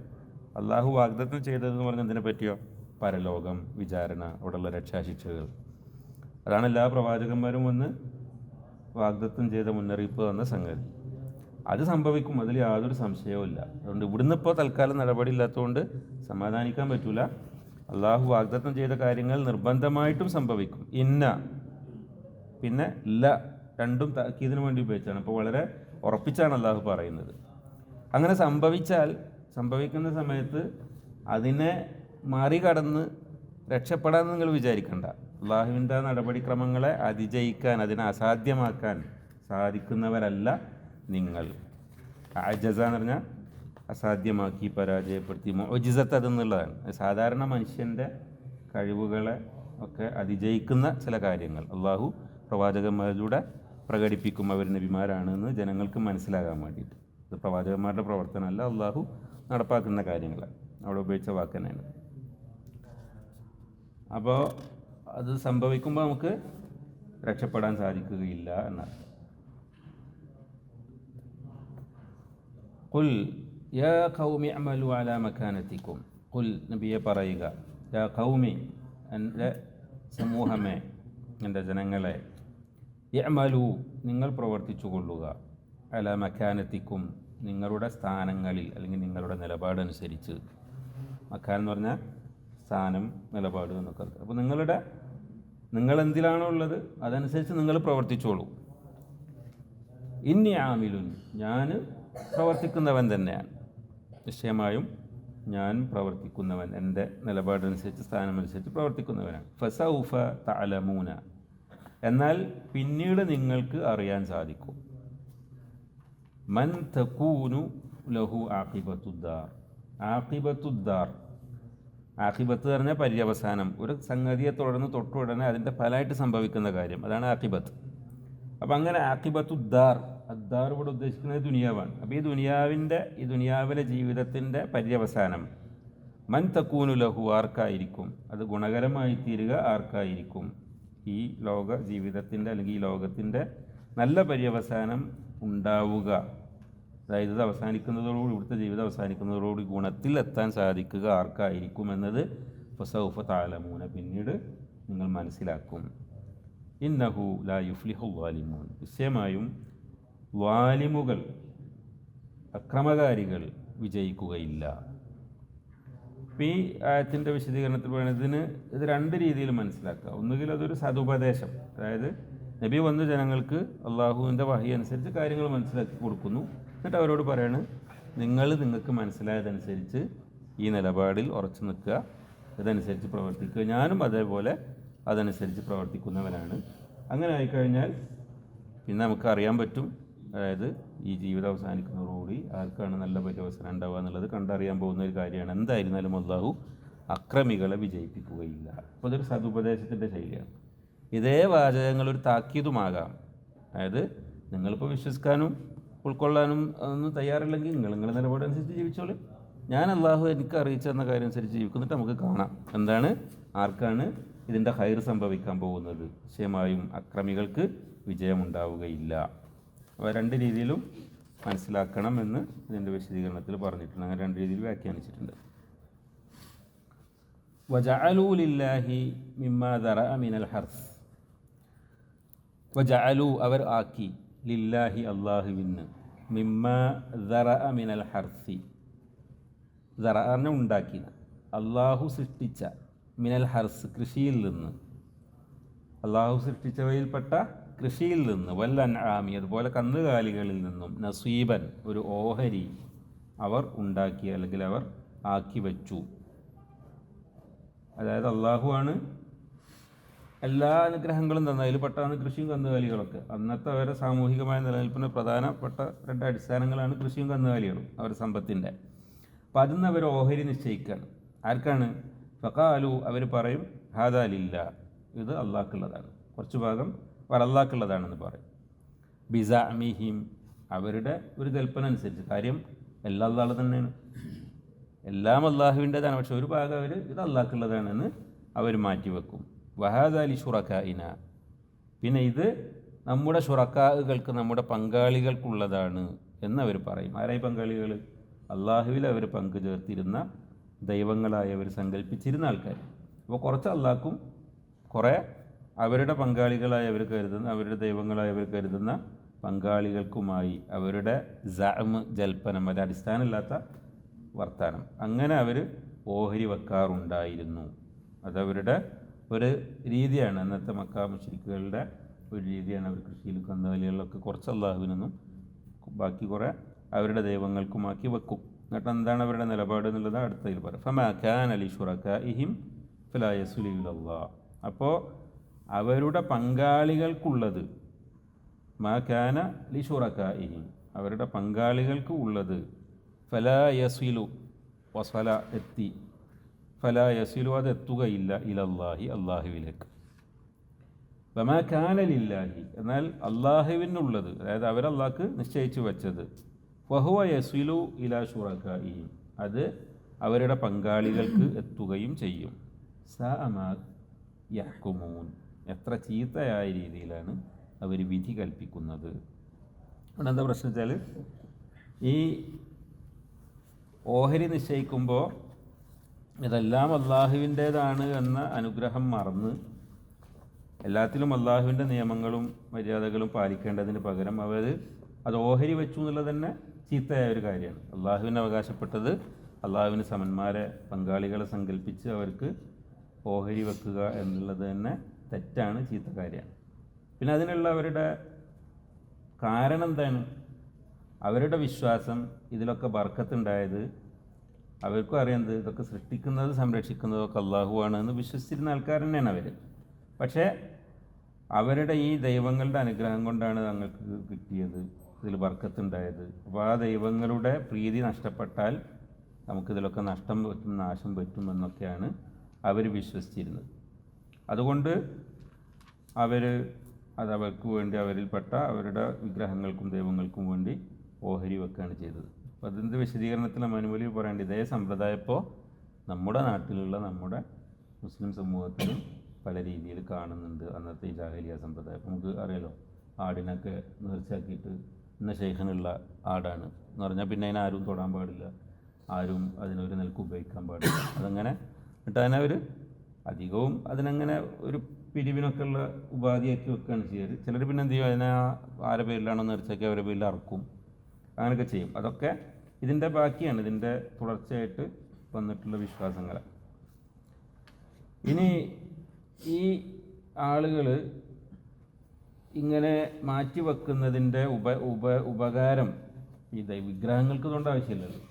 അള്ളാഹു വാഗ്ദത്തം ചെയ്തതെന്ന് പറഞ്ഞാൽ എന്തിനെ പറ്റിയോ? പരലോകം, വിചാരണ, അവിടെയുള്ള രക്ഷാശിക്ഷകൾ. അതാണ് എല്ലാ പ്രവാചകന്മാരും വന്ന് വാഗ്ദത്തം ചെയ്ത മുന്നറിയിപ്പ് തന്ന സംഗതി. അത് സംഭവിക്കും, അതിൽ യാതൊരു സംശയവും ഇല്ല. അതുകൊണ്ട് ഇവിടുന്ന് ഇപ്പോൾ തൽക്കാലം നടപടി ഇല്ലാത്തതുകൊണ്ട് സമാധാനിക്കാൻ പറ്റില്ല. അള്ളാഹു വാഗ്ദത്തം ചെയ്ത കാര്യങ്ങൾ നിർബന്ധമായിട്ടും സംഭവിക്കും. ഇന്ന പിന്നെ ല രണ്ടും താക്കീതിന് വേണ്ടി ഉപയോഗിച്ചാണ്. അപ്പോൾ വളരെ ഉറപ്പിച്ചാണ് അള്ളാഹു പറയുന്നത്. അങ്ങനെ സംഭവിക്കുന്ന സമയത്ത് അതിനെ മറികടന്ന് രക്ഷപ്പെടാൻ നിങ്ങൾ വിചാരിക്കണ്ട. അള്ളാഹുവിൻ്റെ നടപടിക്രമങ്ങളെ അതിജയിക്കാൻ, അതിനെ അസാധ്യമാക്കാൻ സാധിക്കുന്നവരല്ല നിങ്ങൾ. അജസ എന്ന് പറഞ്ഞാൽ അസാധ്യമാക്കി, പരാജയപ്പെടുത്തി. മുഅ്ജിസത്ത് അതെന്നുള്ളതാണ്. സാധാരണ മനുഷ്യൻ്റെ കഴിവുകളെ ഒക്കെ അതിജയിക്കുന്ന ചില കാര്യങ്ങൾ അള്ളാഹു പ്രവാചകന്മാരിലൂടെ പ്രകടിപ്പിക്കും. അവർ നബിമാരാണെന്ന് ജനങ്ങൾക്ക് മനസ്സിലാകാൻ വേണ്ടിയിട്ട്. ഇത് പ്രവാചകന്മാരുടെ പ്രവർത്തനമല്ല, അള്ളാഹു നടപ്പാക്കുന്ന കാര്യങ്ങൾ. അവിടെ ഉപയോഗിച്ച വാക്ക് തന്നെയാണ്. അപ്പോൾ അത് സംഭവിക്കുമ്പോൾ നമുക്ക് രക്ഷപ്പെടാൻ സാധിക്കുകയില്ല എന്നാണ്. ഖുൽ യാ ഖൗമി അമലു അലാ മക്കാനത്തിക്കും, ഖുൽ നബിയെ പറയുക, യാ ഖൗമി എൻ്റെ സമൂഹമേ, എൻ്റെ ജനങ്ങളെ, യഅമലു നിങ്ങൾ പ്രവർത്തിച്ചു കൊള്ളുക, അലാ മക്കാനത്തിക്കും നിങ്ങളുടെ സ്ഥാനങ്ങളിൽ അല്ലെങ്കിൽ നിങ്ങളുടെ നിലപാടനുസരിച്ച്. മക്കാൻ എന്ന് പറഞ്ഞാൽ സ്ഥാനം, നിലപാട് എന്നൊക്കെ. അപ്പോൾ നിങ്ങൾ എന്തിലാണോ ഉള്ളത് അതനുസരിച്ച് നിങ്ങൾ പ്രവർത്തിച്ചോളൂ. ഇന്നി ആമിലുൻ, ഞാൻ പ്രവർത്തിക്കുന്നവൻ തന്നെയാണ്, നിശ്ചയമായും ഞാൻ പ്രവർത്തിക്കുന്നവൻ, എൻ്റെ നിലപാടനുസരിച്ച് സ്ഥാനമനുസരിച്ച് പ്രവർത്തിക്കുന്നവനാണ്. ഫസൗഫ തഅലമൂന, എന്നാൽ പിന്നീട് നിങ്ങൾക്ക് അറിയാൻ സാധിക്കും. മൻ തകൂനു ലഹു ആഖിബത്തുദ്ദാർ, ആഖിബത്തുദ്ദാർ, ആഖിബത്ത് പറഞ്ഞാൽ പര്യവസാനം. ഒരു സംഗതിയെ തുടർന്ന് തൊട്ടുടനെ അതിൻ്റെ ഫലമായിട്ട് സംഭവിക്കുന്ന കാര്യം, അതാണ് ആഖിബത്ത്. അപ്പം അങ്ങനെ ആഖിബത്തുദ്ദാർ, അദ്ദാർ ഇവിടെ ഉദ്ദേശിക്കുന്നത് ദുനിയാവാണ്. അപ്പോൾ ഈ ദുനിയാവിലെ ജീവിതത്തിൻ്റെ പര്യവസാനം മൻ തകൂനു ലഹു, ആർക്കായിരിക്കും അത് ഗുണകരമായി തീരുക, ആർക്കായിരിക്കും ഈ ലോക ജീവിതത്തിൻ്റെ അല്ലെങ്കിൽ ഈ ലോകത്തിൻ്റെ നല്ല പര്യവസാനം ഉണ്ടാവുക. അതായത് ഇത് അവസാനിക്കുന്നതോടുകൂടി, ഇവിടുത്തെ ജീവിതം അവസാനിക്കുന്നതോടുകൂടി ഗുണത്തിൽ എത്താൻ സാധിക്കുക ആർക്കായിരിക്കും എന്നത് ഫസൗഫ തഅലമൂന, പിന്നീട് നിങ്ങൾ മനസ്സിലാക്കും. ഇന്നഹു ലാ യുഫ്ലിഹു വാലിമൂൻ, നിശ്ചയമായും വാലിമുകൾ, അക്രമകാരികൾ വിജയിക്കുകയില്ല. ഈ ആയത്തിൻ്റെ വിശദീകരണത്തിൽ പറയുന്നത് ഇത് രണ്ട് രീതിയിൽ മനസ്സിലാക്കുക. ഒന്നുകിൽ അതൊരു സതുപദേശം, അതായത് നബി വന്ന ജനങ്ങൾക്ക് അള്ളാഹുവിൻ്റെ വഹി അനുസരിച്ച് കാര്യങ്ങൾ മനസ്സിലാക്കി കൊടുക്കുന്നു. എന്നിട്ട് അവരോട് പറയാണ്, നിങ്ങൾക്ക് മനസ്സിലായതനുസരിച്ച് ഈ നിലപാടിൽ ഉറച്ചു നിൽക്കുക, ഇതനുസരിച്ച് പ്രവർത്തിക്കുക, ഞാനും അതേപോലെ അതനുസരിച്ച് പ്രവർത്തിക്കുന്നവനാണ്. അങ്ങനെ ആയിക്കഴിഞ്ഞാൽ പിന്നെ നമുക്ക് അറിയാൻ പറ്റും, അതായത് ഈ ജീവിതം അവസാനിക്കുന്നതോടുകൂടി ആർക്കാണ് നല്ല പര്യവസാനം ഉണ്ടാവുക എന്നുള്ളത് കണ്ടറിയാൻ പോകുന്ന ഒരു കാര്യമാണ്. എന്തായിരുന്നാലും അള്ളാഹു അക്രമികളെ വിജയിപ്പിക്കുകയില്ല. അപ്പോൾ ഇതൊരു സതുപദേശത്തിൻ്റെ ശൈലിയാണ്. ഇതേ വാചകങ്ങൾ ഒരു താക്കീതുമാകാം. അതായത് നിങ്ങളിപ്പോൾ വിശ്വസിക്കാനും ഉൾക്കൊള്ളാനും ഒന്നും തയ്യാറില്ലെങ്കിൽ നിങ്ങളുടെ നിലപാടനുസരിച്ച് ജീവിച്ചോളൂ, ഞാൻ അള്ളാഹു എനിക്ക് അറിയിച്ചെന്ന കാര്യം അനുസരിച്ച് ജീവിക്കുന്നിട്ട് നമുക്ക് കാണാം എന്താണ് ആർക്കാണ് ഇതിൻ്റെ ഖൈർ സംഭവിക്കാൻ പോകുന്നത്. നിശ്ചയമായും അക്രമികൾക്ക് വിജയമുണ്ടാവുകയില്ല. അപ്പോൾ രണ്ട് രീതിയിലും മനസ്സിലാക്കണം എന്ന് ഇതിൻ്റെ വിശദീകരണത്തിൽ പറഞ്ഞിട്ടുണ്ട്. അങ്ങനെ രണ്ട് രീതിയിൽ വ്യാഖ്യാനിച്ചിട്ടുണ്ട്. വജഅലൂ ലില്ലാഹി മിമ്മാ ദറഅ മിനൽ ഹർസ്. വജഅലൂ അവർ ആക്കി, ലില്ലാഹി അല്ലാഹുവിന്, മിമ്മാ ദറഅ മിനൽ ഹർസി, ദറഅനെ ഉണ്ടാക്കിയ, അള്ളാഹു സൃഷ്ടിച്ച, മിനൽ ഹർസ് കൃഷിയിൽ നിന്ന്, അള്ളാഹു സൃഷ്ടിച്ചവയിൽപ്പെട്ട കൃഷിയിൽ നിന്ന്, വൽ അൻആമി അതുപോലെ കന്നുകാലികളിൽ നിന്നും, നസീബൻ ഒരു ഓഹരി അവർ ഉണ്ടാക്കി അല്ലെങ്കിൽ അവർ ആക്കി വച്ചു. അതായത് അള്ളാഹു ആണ് എല്ലാ അനുഗ്രഹങ്ങളും തന്ന, അതിൽ പെട്ടാണ് കൃഷിയും കന്നുകാലികളൊക്കെ. അന്നത്തെ അവരുടെ സാമൂഹികമായ നിലനിൽപ്പിന് പ്രധാനപ്പെട്ട രണ്ട് അടിസ്ഥാനങ്ങളാണ് കൃഷിയും കന്നുകാലികളും അവരുടെ സമ്പത്തിൻ്റെ. അപ്പം അതിൽ നിന്ന് അവർ ഓഹരി നിശ്ചയിക്കുകയാണ്. ആർക്കാണ്? ഫഖാലു അവർ പറയും, ഹാദാ ലില്ലാ, ഇത് അള്ളാഹ്ക്കുള്ളതാണ്, കുറച്ച് ഭാഗം അള്ളാഹ്ക്കുള്ളതാണെന്ന് പറയും. ബിസഅമിഹിം അവരുടെ ഒരു കൽപ്പന അനുസരിച്ച്. കാര്യം എല്ലാം അള്ളാഹ് തന്നെയാണ്, എല്ലാം അള്ളാഹുവിൻ്റെതാണ്. പക്ഷെ ഒരു ഭാഗം അവർ ഇത് അള്ളാഹ്ക്കുള്ളതാണെന്ന് അവർ മാറ്റിവെക്കും. വഹാദാ ലി ശുറക്കാഇന, പിന്നെ ഇത് നമ്മുടെ ശുറക്കാകൾക്ക്, നമ്മുടെ പങ്കാളികൾക്കുള്ളതാണ് എന്നവർ പറയും. ആരായി പങ്കാളികൾ? അള്ളാഹുവിൽ അവർ പങ്കു ചേർത്തിരുന്ന ദൈവങ്ങളായി അവർ സങ്കല്പിച്ചിരുന്ന ആൾക്കാർ. അപ്പോൾ കുറച്ച് അള്ളാഹ്ക്കും കുറേ അവരുടെ പങ്കാളികളായി അവർ കരുതുന്ന, അവരുടെ ദൈവങ്ങളായി അവർ കരുതുന്ന പങ്കാളികൾക്കുമായി അവരുടെ സഅമ്, ജൽപ്പനം, അത് അടിസ്ഥാനമില്ലാത്ത വർത്താനം, അങ്ങനെ അവർ ഓഹരി വെക്കാറുണ്ടായിരുന്നു. അതവരുടെ ഒരു രീതിയാണ്. അന്നത്തെ മക്ക മുശ്രിക്കുകളുടെ ഒരു രീതിയാണ്. അവർ കൃഷിയിലും കന്നുകാലികളിലൊക്കെ കുറച്ച് അള്ളാഹുവിനൊന്നും ബാക്കി കുറേ അവരുടെ ദൈവങ്ങൾക്കുമാക്കി വെക്കും. എന്നിട്ട് എന്താണ് അവരുടെ നിലപാട് എന്നുള്ളത് അടുത്തതിൽ പറയും. ഫമാ കാന ലി ശുറകാഇഹിം ഫലാ യസ്ലു ഇലല്ലാഹ്. അപ്പോൾ അവരുടെ പങ്കാളികൾക്കുള്ളത്, മാ കാന ലി ശുറകാഇഹിം അവരുടെ പങ്കാളികൾക്ക് ഉള്ളത്, ഫലാ യസ്ലു വസല എത്തി, ഫലാ യസ്ലു അതെത്തുകയില്ല, ഇലല്ലാഹി അള്ളാഹുവിലേക്ക്. വമാ കാന ലില്ലാഹി എന്നാൽ അള്ളാഹുവിനുള്ളത്, അതായത് അവരല്ലാഹ്ക്ക് നിശ്ചയിച്ചു വെച്ചത്, വഹുവ യസ്ലു ഇലാ ശുറകാഇഹിം അത് അവരുടെ പങ്കാളികൾക്ക് എത്തുകയും ചെയ്യും. സഅ മാ യഹ്കുമൂൻ എത്ര ചീത്തയായ രീതിയിലാണ് അവർ വിധി കൽപ്പിക്കുന്നത്. അവിടെ എന്താ പ്രശ്നം വെച്ചാൽ, ഈ ഓഹരി നിശ്ചയിക്കുമ്പോൾ ഇതെല്ലാം അള്ളാഹുവിൻ്റേതാണ് എന്ന അനുഗ്രഹം മറന്ന് എല്ലാത്തിലും അള്ളാഹുവിൻ്റെ നിയമങ്ങളും മര്യാദകളും പാലിക്കേണ്ടതിന് പകരം അവർ അത് ഓഹരി വെച്ചു എന്നുള്ളത് തന്നെ ചീത്തയായ ഒരു കാര്യമാണ്. അള്ളാഹുവിന് അവകാശപ്പെട്ടത് അള്ളാഹുവിന് സമന്മാരെ പങ്കാളികളെ സങ്കല്പിച്ച് അവർക്ക് ഓഹരി വെക്കുക എന്നുള്ളത് തന്നെ തെറ്റാണ്, ചീത്ത കാര്യമാണ്. പിന്നെ അതിനുള്ള അവരുടെ കാരണം എന്താണ്? അവരുടെ വിശ്വാസം ഇതിലൊക്കെ ബർക്കത്തുണ്ടായത് അവർക്കും അറിയുന്നത് ഇതൊക്കെ സൃഷ്ടിക്കുന്നത് സംരക്ഷിക്കുന്നതൊക്കെ അള്ളാഹുവാണ് എന്ന് വിശ്വസിച്ചിരുന്ന ആൾക്കാർ തന്നെയാണ് അവർ. പക്ഷേ അവരുടെ ഈ ദൈവങ്ങളുടെ അനുഗ്രഹം കൊണ്ടാണ് തങ്ങൾക്ക് കിട്ടിയത്, ഇതിൽ ബർക്കത്തുണ്ടായത്. അപ്പോൾ ആ ദൈവങ്ങളുടെ പ്രീതി നഷ്ടപ്പെട്ടാൽ നമുക്കിതിലൊക്കെ നഷ്ടം പറ്റും, നാശം പറ്റുമെന്നൊക്കെയാണ് അവർ വിശ്വസിച്ചിരുന്നത്. അതുകൊണ്ട് അവർക്ക് വേണ്ടി അവരിൽപ്പെട്ട അവരുടെ വിഗ്രഹങ്ങൾക്കും ദൈവങ്ങൾക്കും വേണ്ടി ഓഹരി വെക്കുകയാണ് ചെയ്തത്. അപ്പോൾ അതിൻ്റെ വിശദീകരണത്തിൽ മനുവലി പറയേണ്ടത് ഇതേ സമ്പ്രദായം ഇപ്പോൾ നമ്മുടെ നാട്ടിലുള്ള നമ്മുടെ മുസ്ലിം സമൂഹത്തിലും പല രീതിയിൽ കാണുന്നുണ്ട്. അന്നത്തെ ഈ ജാഹിലിയ സമ്പ്രദായം നമുക്ക് അറിയാലോ, ആടിനൊക്കെ നേർച്ചയാക്കിയിട്ട് ഇന്ന ശൈഖനുള്ള ആടാണ് എന്ന് പറഞ്ഞാൽ പിന്നെ അതിനെ ആരും തൊടാൻ പാടില്ല, ആരും അതിനൊരു നിലക്ക് ഉപയോഗിക്കാൻ പാടില്ല. അതങ്ങനെ എന്നിട്ട് അതിനവർ അധികവും അതിനങ്ങനെ ഒരു പിരിവിനൊക്കെ ഉള്ള ഉപാധിയാക്കി വെക്കുകയാണ് ചെയ്യാറ്. ചിലർ പിന്നെ എന്ത് ചെയ്യും, അതിനെ ആരുടെ പേരിലാണോ നേർച്ചയാക്കി അവരുടെ പേരിൽ അറക്കും, അങ്ങനെയൊക്കെ ചെയ്യും. അതൊക്കെ ഇതിൻ്റെ ബാക്കിയാണ്, ഇതിൻ്റെ തുടർച്ചയായിട്ട് വന്നിട്ടുള്ള വിശ്വാസങ്ങൾ. ഇനി ഈ ആളുകൾ ഇങ്ങനെ മാറ്റി വെക്കുന്നതിൻ്റെ ഉപകാരം ഈ വിഗ്രഹങ്ങൾക്ക് കൊണ്ട് ആവശ്യമില്ലല്ലോ.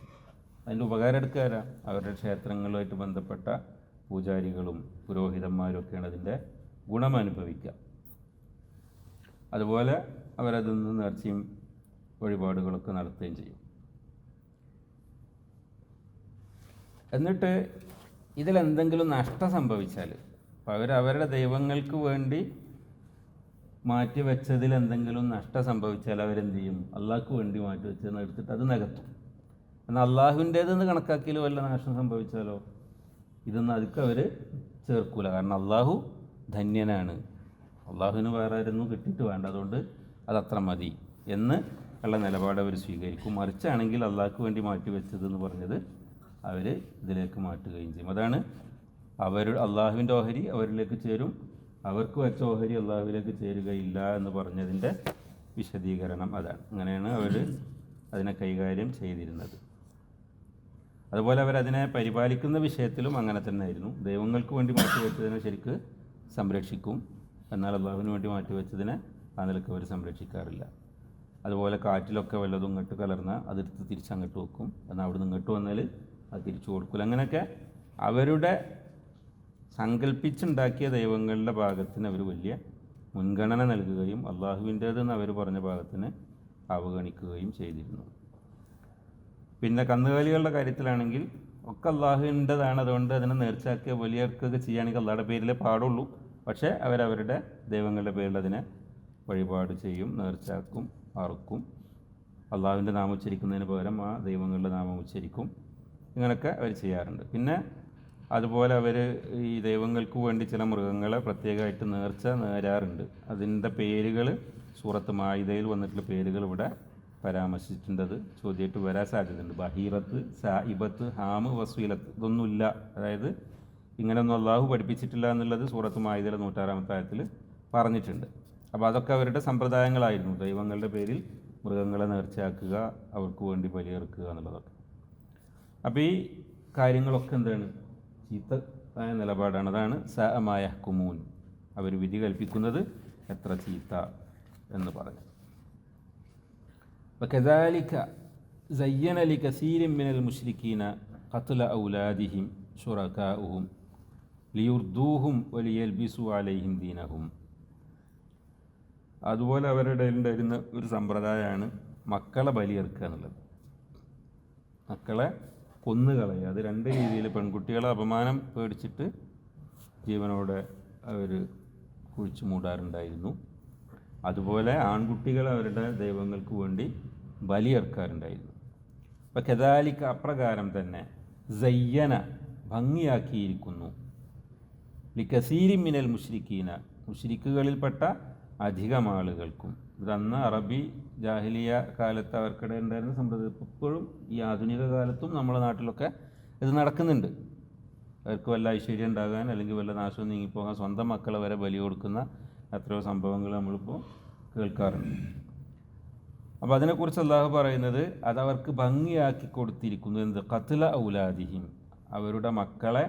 അതിൻ്റെ ഉപകാരം എടുക്കാരാ? അവരുടെ ക്ഷേത്രങ്ങളുമായിട്ട് ബന്ധപ്പെട്ട പൂജാരികളും പുരോഹിതന്മാരും ഒക്കെയാണ് അതിൻ്റെ ഗുണം അനുഭവിക്കുക. അതുപോലെ അവരതിൽ നിന്ന് നേർച്ചയും വഴിപാടുകളൊക്കെ നടത്തുകയും ചെയ്യും. എന്നിട്ട് ഇതിലെന്തെങ്കിലും നഷ്ടം സംഭവിച്ചാൽ, അപ്പോൾ അവരവരുടെ ദൈവങ്ങൾക്ക് വേണ്ടി മാറ്റിവെച്ചതിൽ എന്തെങ്കിലും നഷ്ടം സംഭവിച്ചാൽ അവരെന്ത് ചെയ്യും? അള്ളാഹ്ക്ക് വേണ്ടി മാറ്റിവെച്ചതെന്ന് എടുത്തിട്ട് അത് നികത്തും. എന്നാൽ അള്ളാഹുവിൻ്റേതെന്ന് കണക്കാക്കിയാൽ വല്ല നാശം സംഭവിച്ചാലോ ഇതൊന്നും അതൊക്കെ അവർ ചേർക്കൂല. കാരണം അള്ളാഹു ധന്യനാണ്, അള്ളാഹുവിന് വേറെ ആരൊന്നും കിട്ടിയിട്ട് വേണ്ട, അതുകൊണ്ട് അതത്ര മതി എന്ന് ഉള്ള നിലപാട് അവർ സ്വീകരിക്കും. മറിച്ചാണെങ്കിൽ അള്ളാഹ്ക്ക് വേണ്ടി മാറ്റി വെച്ചതെന്ന് പറഞ്ഞത് അവർ ഇതിലേക്ക് മാറ്റുകയും ചെയ്യും. അതാണ് അള്ളാഹുവിൻ്റെ ഓഹരി അവരിലേക്ക് ചേരും, അവർക്ക് വെച്ച ഓഹരി അള്ളാഹുവിലേക്ക് ചേരുകയില്ല എന്ന് പറഞ്ഞതിൻ്റെ വിശദീകരണം അതാണ്. അങ്ങനെയാണ് അവർ അതിനെ കൈകാര്യം ചെയ്തിരുന്നത്. അതുപോലെ അവരതിനെ പരിപാലിക്കുന്ന വിഷയത്തിലും അങ്ങനെ തന്നെ ആയിരുന്നു. ദൈവങ്ങൾക്ക് വേണ്ടി മാറ്റിവെച്ചതിനെ ശരിക്ക് സംരക്ഷിക്കും, എന്നാൽ അള്ളാഹുവിന് വേണ്ടി മാറ്റിവെച്ചതിനെ ആ നിലക്ക് അവർ സംരക്ഷിക്കാറില്ല. അതുപോലെ കാറ്റിലൊക്കെ വല്ലതും ഇങ്ങോട്ട് കലർന്നാൽ അതെടുത്ത് തിരിച്ചങ്ങോട്ട് വെക്കും, എന്നാൽ അവിടെ നിന്ന് ഇങ്ങോട്ട് വന്നാൽ അത് തിരിച്ചു കൊടുക്കില്ല. അങ്ങനെയൊക്കെ അവരുടെ സങ്കല്പിച്ചുണ്ടാക്കിയ ദൈവങ്ങളുടെ ഭാഗത്തിന് അവർ വലിയ മുൻഗണന നൽകുകയും അള്ളാഹുവിൻ്റേതെന്ന് അവർ പറഞ്ഞ ഭാഗത്തിന് അവഗണിക്കുകയും ചെയ്തിരുന്നു. പിന്നെ കന്നുകാലികളുടെ കാര്യത്തിലാണെങ്കിൽ ഒക്കെ അള്ളാഹുവിൻ്റെതാണ്, അതുകൊണ്ട് അതിനെ നേർച്ചാക്കിയ വലിയവർക്കൊക്കെ ചെയ്യുകയാണെങ്കിൽ അള്ളാഹുടെ പേരിലേ പാടുള്ളൂ. പക്ഷേ അവരവരുടെ ദൈവങ്ങളുടെ പേരിൽ അതിനെ വഴിപാട് ചെയ്യും, നേർച്ചാക്കും, അറുക്കും. അള്ളാഹുവിൻ്റെ നാമം ഉച്ചരിക്കുന്നതിന് പകരം ആ ദൈവങ്ങളുടെ നാമം ഉച്ചരിക്കും. ഇങ്ങനെയൊക്കെ അവർ ചെയ്യാറുണ്ട്. പിന്നെ അതുപോലെ അവർ ഈ ദൈവങ്ങൾക്ക് വേണ്ടി ചില മൃഗങ്ങളെ പ്രത്യേകമായിട്ട് നേരാറുണ്ട്. അതിൻ്റെ പേരുകൾ സൂറത്ത് മാഇദയിൽ വന്നിട്ടുള്ള പേരുകൾ ഇവിടെ പരാമർശിച്ചിട്ടുണ്ട്. അത് ചോദ്യമായിട്ട് വരാൻ സാധ്യതയുണ്ട്. ബഹീറത്ത്, സായിബത്ത്, ഹാമ്, വസീലത്ത് ഇതൊന്നുമില്ല. അതായത് ഇങ്ങനെയൊന്നും അള്ളാഹു പഠിപ്പിച്ചിട്ടില്ല എന്നുള്ളത് സൂറത്ത് മാഇദയിലെ 106-ാമത്തെ ആയത്തിൽ പറഞ്ഞിട്ടുണ്ട്. അപ്പോൾ അതൊക്കെ അവരുടെ സമ്പ്രദായങ്ങളായിരുന്നു, ദൈവങ്ങളുടെ പേരിൽ മൃഗങ്ങളെ നേർച്ചയാക്കുക, അവർക്ക് വേണ്ടി ബലിയെറുക്കുക എന്നുള്ളതൊക്കെ. അപ്പോൾ ഈ കാര്യങ്ങളൊക്കെ എന്താണ്, ചീത്തമായ നിലപാടാണ്. അതാണ് സഅമായ കുമൂൻ, അവർ വിധി കൽപ്പിക്കുന്നത് എത്ര ചീത്ത എന്ന് പറഞ്ഞു. വകദാലിക സയ്യന ലികസീരിൻ മിനൽ മുശ്രിക്കീന ഖത്ല ഔലാദിഹിം ശുറകാഉഹും ലിയുർദൂഹും വലിയൽബിസു അലൈഹിം ദീനഹും. അതുപോലെ അവരുടെ ഉണ്ടായിരുന്ന ഒരു സമ്പ്രദായമാണ് മക്കളെ ബലിയെറുക്കുക എന്നുള്ളത്. മക്കളെ കൊന്നുകളയുക. അത് രണ്ട് രീതിയിൽ. പെൺകുട്ടികളെ അപമാനം പേടിച്ചിട്ട് ജീവനോടെ അവർ കുഴിച്ചു മൂടാറുണ്ടായിരുന്നു. അതുപോലെ ആൺകുട്ടികളെ അവരുടെ ദൈവങ്ങൾക്ക് വേണ്ടി ബലിയെറുക്കാറുണ്ടായിരുന്നു. അപ്പം കദാലിക അപ്രകാരം തന്നെ സയ്യന ഭംഗിയാക്കിയിരിക്കുന്നു ലികസീരി മിനൽ മുശ്രിക്കീന മുശ്രിക്കുകളിൽപ്പെട്ട അധികം ആളുകൾക്കും. ഇതന്ന് അറബി ജാഹിലിയ കാലത്ത് അവർക്കിടെ ഉണ്ടായിരുന്ന സമ്പ്രദായം. ഇപ്പോഴും ഈ ആധുനിക കാലത്തും നമ്മുടെ നാട്ടിലൊക്കെ ഇത് നടക്കുന്നുണ്ട്. അവർക്ക് വല്ല ഐശ്വര്യം ഉണ്ടാകാൻ അല്ലെങ്കിൽ വല്ല നാശവും നീങ്ങിപ്പോകാൻ സ്വന്തം മക്കളെ വരെ ബലി കൊടുക്കുന്ന എത്രയോ സംഭവങ്ങൾ നമ്മളിപ്പോൾ കേൾക്കാറുണ്ട്. അപ്പോൾ അതിനെക്കുറിച്ച് അള്ളാഹു പറയുന്നത് അതവർക്ക് ഭംഗിയാക്കി കൊടുത്തിരിക്കുന്നു. എന്ത്? ഖത്ല ഔലാദിഹിം, അവരുടെ മക്കളെ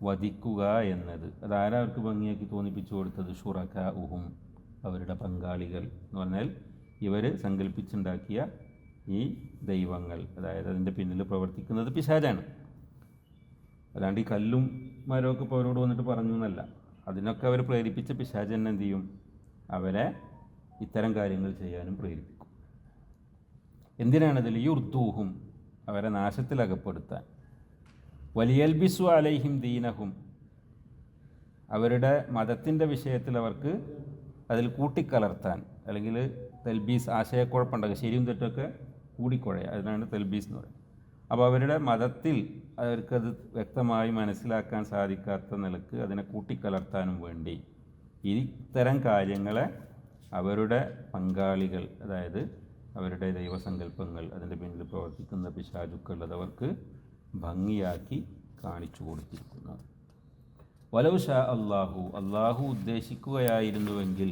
വധിക്കുക എന്നത്. അതാരാ അവർക്ക് ഭംഗിയാക്കി തോന്നിപ്പിച്ചു കൊടുത്തത്? ശുറകാഉഹും, അവരുടെ പങ്കാളികൾ എന്ന് പറഞ്ഞാൽ ഇവർ സങ്കല്പിച്ചുണ്ടാക്കിയ ഈ ദൈവങ്ങൾ. അതായത് അതിൻ്റെ പിന്നിൽ പ്രവർത്തിക്കുന്നത് പിശാചാണ്. അല്ലാണ്ട് ഈ കല്ലും മരമൊക്കെ ഇപ്പോൾ അവരോട് വന്നിട്ട് പറഞ്ഞു എന്നല്ല. അതിനൊക്കെ അവർ പ്രേരിപ്പിച്ച പിശാചൻ എന്ത് ചെയ്യും? അവരെ ഇത്തരം കാര്യങ്ങൾ ചെയ്യാനും പ്രേരിപ്പിക്കും. എന്തിനാണതിൽ? യുർദൂഹും, അവരെ നാശത്തിലകപ്പെടുത്താൻ. വലിയൽബിസു അലൈഹിം ദീനഹും, അവരുടെ മതത്തിൻ്റെ വിഷയത്തിൽ അവർക്ക് അതിൽ കൂട്ടിക്കലർത്താൻ, അല്ലെങ്കിൽ തെൽബീസ്, ആശയക്കുഴപ്പമുണ്ടാകുക, ശരിയും തെറ്റൊക്കെ കൂടിക്കുഴയുക. അതിനാണ് തെൽബീസ് എന്ന് പറയുന്നത്. അപ്പോൾ അവരുടെ മതത്തിൽ അവർക്കത് വ്യക്തമായി മനസ്സിലാക്കാൻ സാധിക്കാത്ത നിലക്ക് അതിനെ കൂട്ടിക്കലർത്താനും വേണ്ടി ഇത്തരം കാര്യങ്ങളെ അവരുടെ പങ്കാളികൾ, അതായത് അവരുടെ ദൈവസങ്കല്പങ്ങൾ, അതിൻ്റെ പിന്നിൽ പ്രവർത്തിക്കുന്ന പിശാചുക്കൾ, അതവർക്ക് ഭംഗിയാക്കി കാണിച്ചു കൊടുത്തിരിക്കുന്നു. വലൗ ഷാ അല്ലാഹു, അള്ളാഹു ഉദ്ദേശിക്കുകയായിരുന്നുവെങ്കിൽ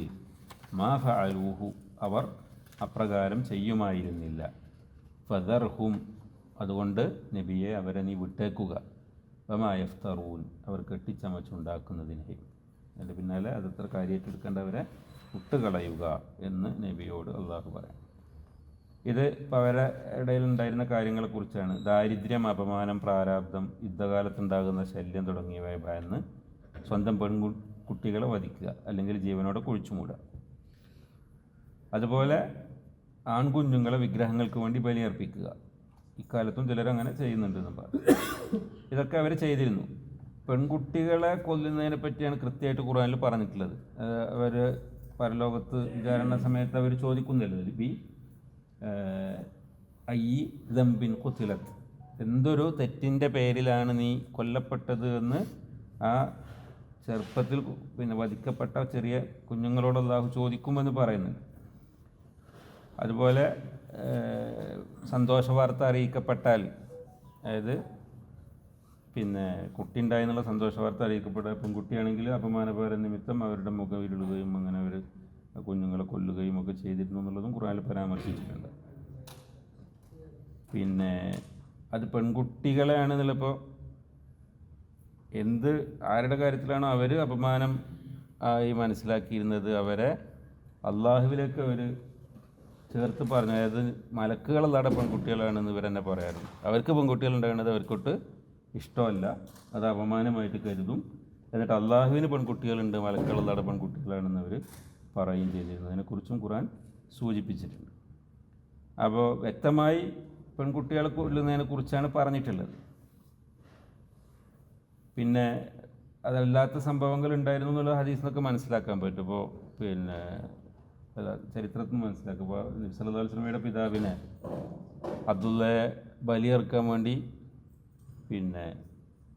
മാ ഫഅലൂഹു, അവർ അപ്രകാരം ചെയ്യുമായിരുന്നില്ല. ഫദർഹും, അതുകൊണ്ട് നബിയെ അവരെ നീ വിട്ടേക്കുക. വമാ യഫ്തറൂൻ, അവർ കെട്ടിച്ചമച്ചുണ്ടാക്കുന്നതിനെയും. അതിൻ്റെ പിന്നാലെ അതത്ര കാര്യമായിട്ടെടുക്കേണ്ടവരെ വിട്ടുകളയുക എന്ന് നബിയോട് അള്ളാഹു പറയാം. ഇത് ഇപ്പോൾ അവരുടെ ഇടയിലുണ്ടായിരുന്ന കാര്യങ്ങളെക്കുറിച്ചാണ്. ദാരിദ്ര്യം, അപമാനം, പ്രാരാബ്ദം, യുദ്ധകാലത്തുണ്ടാകുന്ന ശല്യം തുടങ്ങിയവയെ ഭയന്ന് സ്വന്തം പെൺകുട്ടികളെ വധിക്കുക, അല്ലെങ്കിൽ ജീവനോടെ കുഴിച്ചു മൂടുക. അതുപോലെ ആൺകുഞ്ഞുങ്ങളെ വിഗ്രഹങ്ങൾക്ക് വേണ്ടി ബലിയർപ്പിക്കുക. ഇക്കാലത്തും ചിലരങ്ങനെ ചെയ്യുന്നുണ്ടെന്ന് പറഞ്ഞു. ഇതൊക്കെ അവർ ചെയ്തിരുന്നു. പെൺകുട്ടികളെ കൊല്ലുന്നതിനെ പറ്റിയാണ് കൃത്യമായിട്ട് ഖുർആനിൽ പറഞ്ഞിട്ടുള്ളത്. അവർ പരലോകത്ത് വിചാരണ സമയത്ത് അവർ ചോദിക്കുന്നില്ല, ബി ഐ ദംബിൻ ഖുതിലത്ത്, എന്തൊരു തെറ്റിൻ്റെ പേരിലാണ് നീ കൊല്ലപ്പെട്ടത് എന്ന് ആ ചെറുപ്പത്തിൽ പിന്നെ വധിക്കപ്പെട്ട ചെറിയ കുഞ്ഞുങ്ങളോട് അള്ളാഹു ചോദിക്കുമെന്ന് പറയുന്നുണ്ട്. അതുപോലെ സന്തോഷ വാർത്ത അറിയിക്കപ്പെട്ടാൽ, അതായത് പിന്നെ കുട്ടി ഉണ്ടായെന്നുള്ള സന്തോഷ വാർത്ത അറിയിക്കപ്പെട്ട പെൺകുട്ടിയാണെങ്കിൽ അപമാനപര നിമിത്തം അവരുടെ മുഖവിരുളുകയും അങ്ങനെ അവർ കുഞ്ഞുങ്ങളെ കൊല്ലുകയും ഒക്കെ ചെയ്തിരുന്നു എന്നുള്ളതും ഖുർആനിൽ പരാമർശിച്ചിട്ടുണ്ട്. പിന്നെ അത് പെൺകുട്ടികളെയാണെന്നുള്ളപ്പോൾ ആരുടെ കാര്യത്തിലാണോ അവർ അപമാനം ആയി മനസ്സിലാക്കിയിരുന്നത് അവരെ അള്ളാഹുവിലേക്ക് അവർ ചേർത്ത് പറഞ്ഞു. അതായത് മലക്കുകളല്ലാതെ പെൺകുട്ടികളാണെന്ന് ഇവരെന്നെ പറയാറുണ്ട്. അവർക്ക് പെൺകുട്ടികളുണ്ടാകുന്നത് അവർക്കൊട്ട് ഇഷ്ടമല്ല, അത് അപമാനമായിട്ട് കരുതും. എന്നിട്ട് അള്ളാഹുവിന് പെൺകുട്ടികളുണ്ട്, മലക്കുകളല്ലാതെ പെൺകുട്ടികളാണെന്ന് അവർ പറയുകയും ചെയ്തിരുന്നു. അതിനെക്കുറിച്ചും ഖുർആൻ സൂചിപ്പിച്ചിട്ടുണ്ട്. അപ്പോൾ വ്യക്തമായി പെൺകുട്ടികളെ കൊല്ലുന്നതിനെ കുറിച്ചാണ് പറഞ്ഞിട്ടുള്ളത്. പിന്നെ അതല്ലാത്ത സംഭവങ്ങൾ ഉണ്ടായിരുന്നു എന്നുള്ള ഹദീസിൽ നിന്നൊക്കെ മനസ്സിലാക്കാൻ പറ്റും. ഇപ്പോൾ പിന്നെ ചരിത്രത്തിൽ മനസ്സിലാക്കും. ഇപ്പോൾ നബി സല്ലല്ലാഹു അലൈഹി വസല്ലമയുടെ പിതാവിനെ അബ്ദുള്ളയെ ബലിയെറുക്കാൻ വേണ്ടി പിന്നെ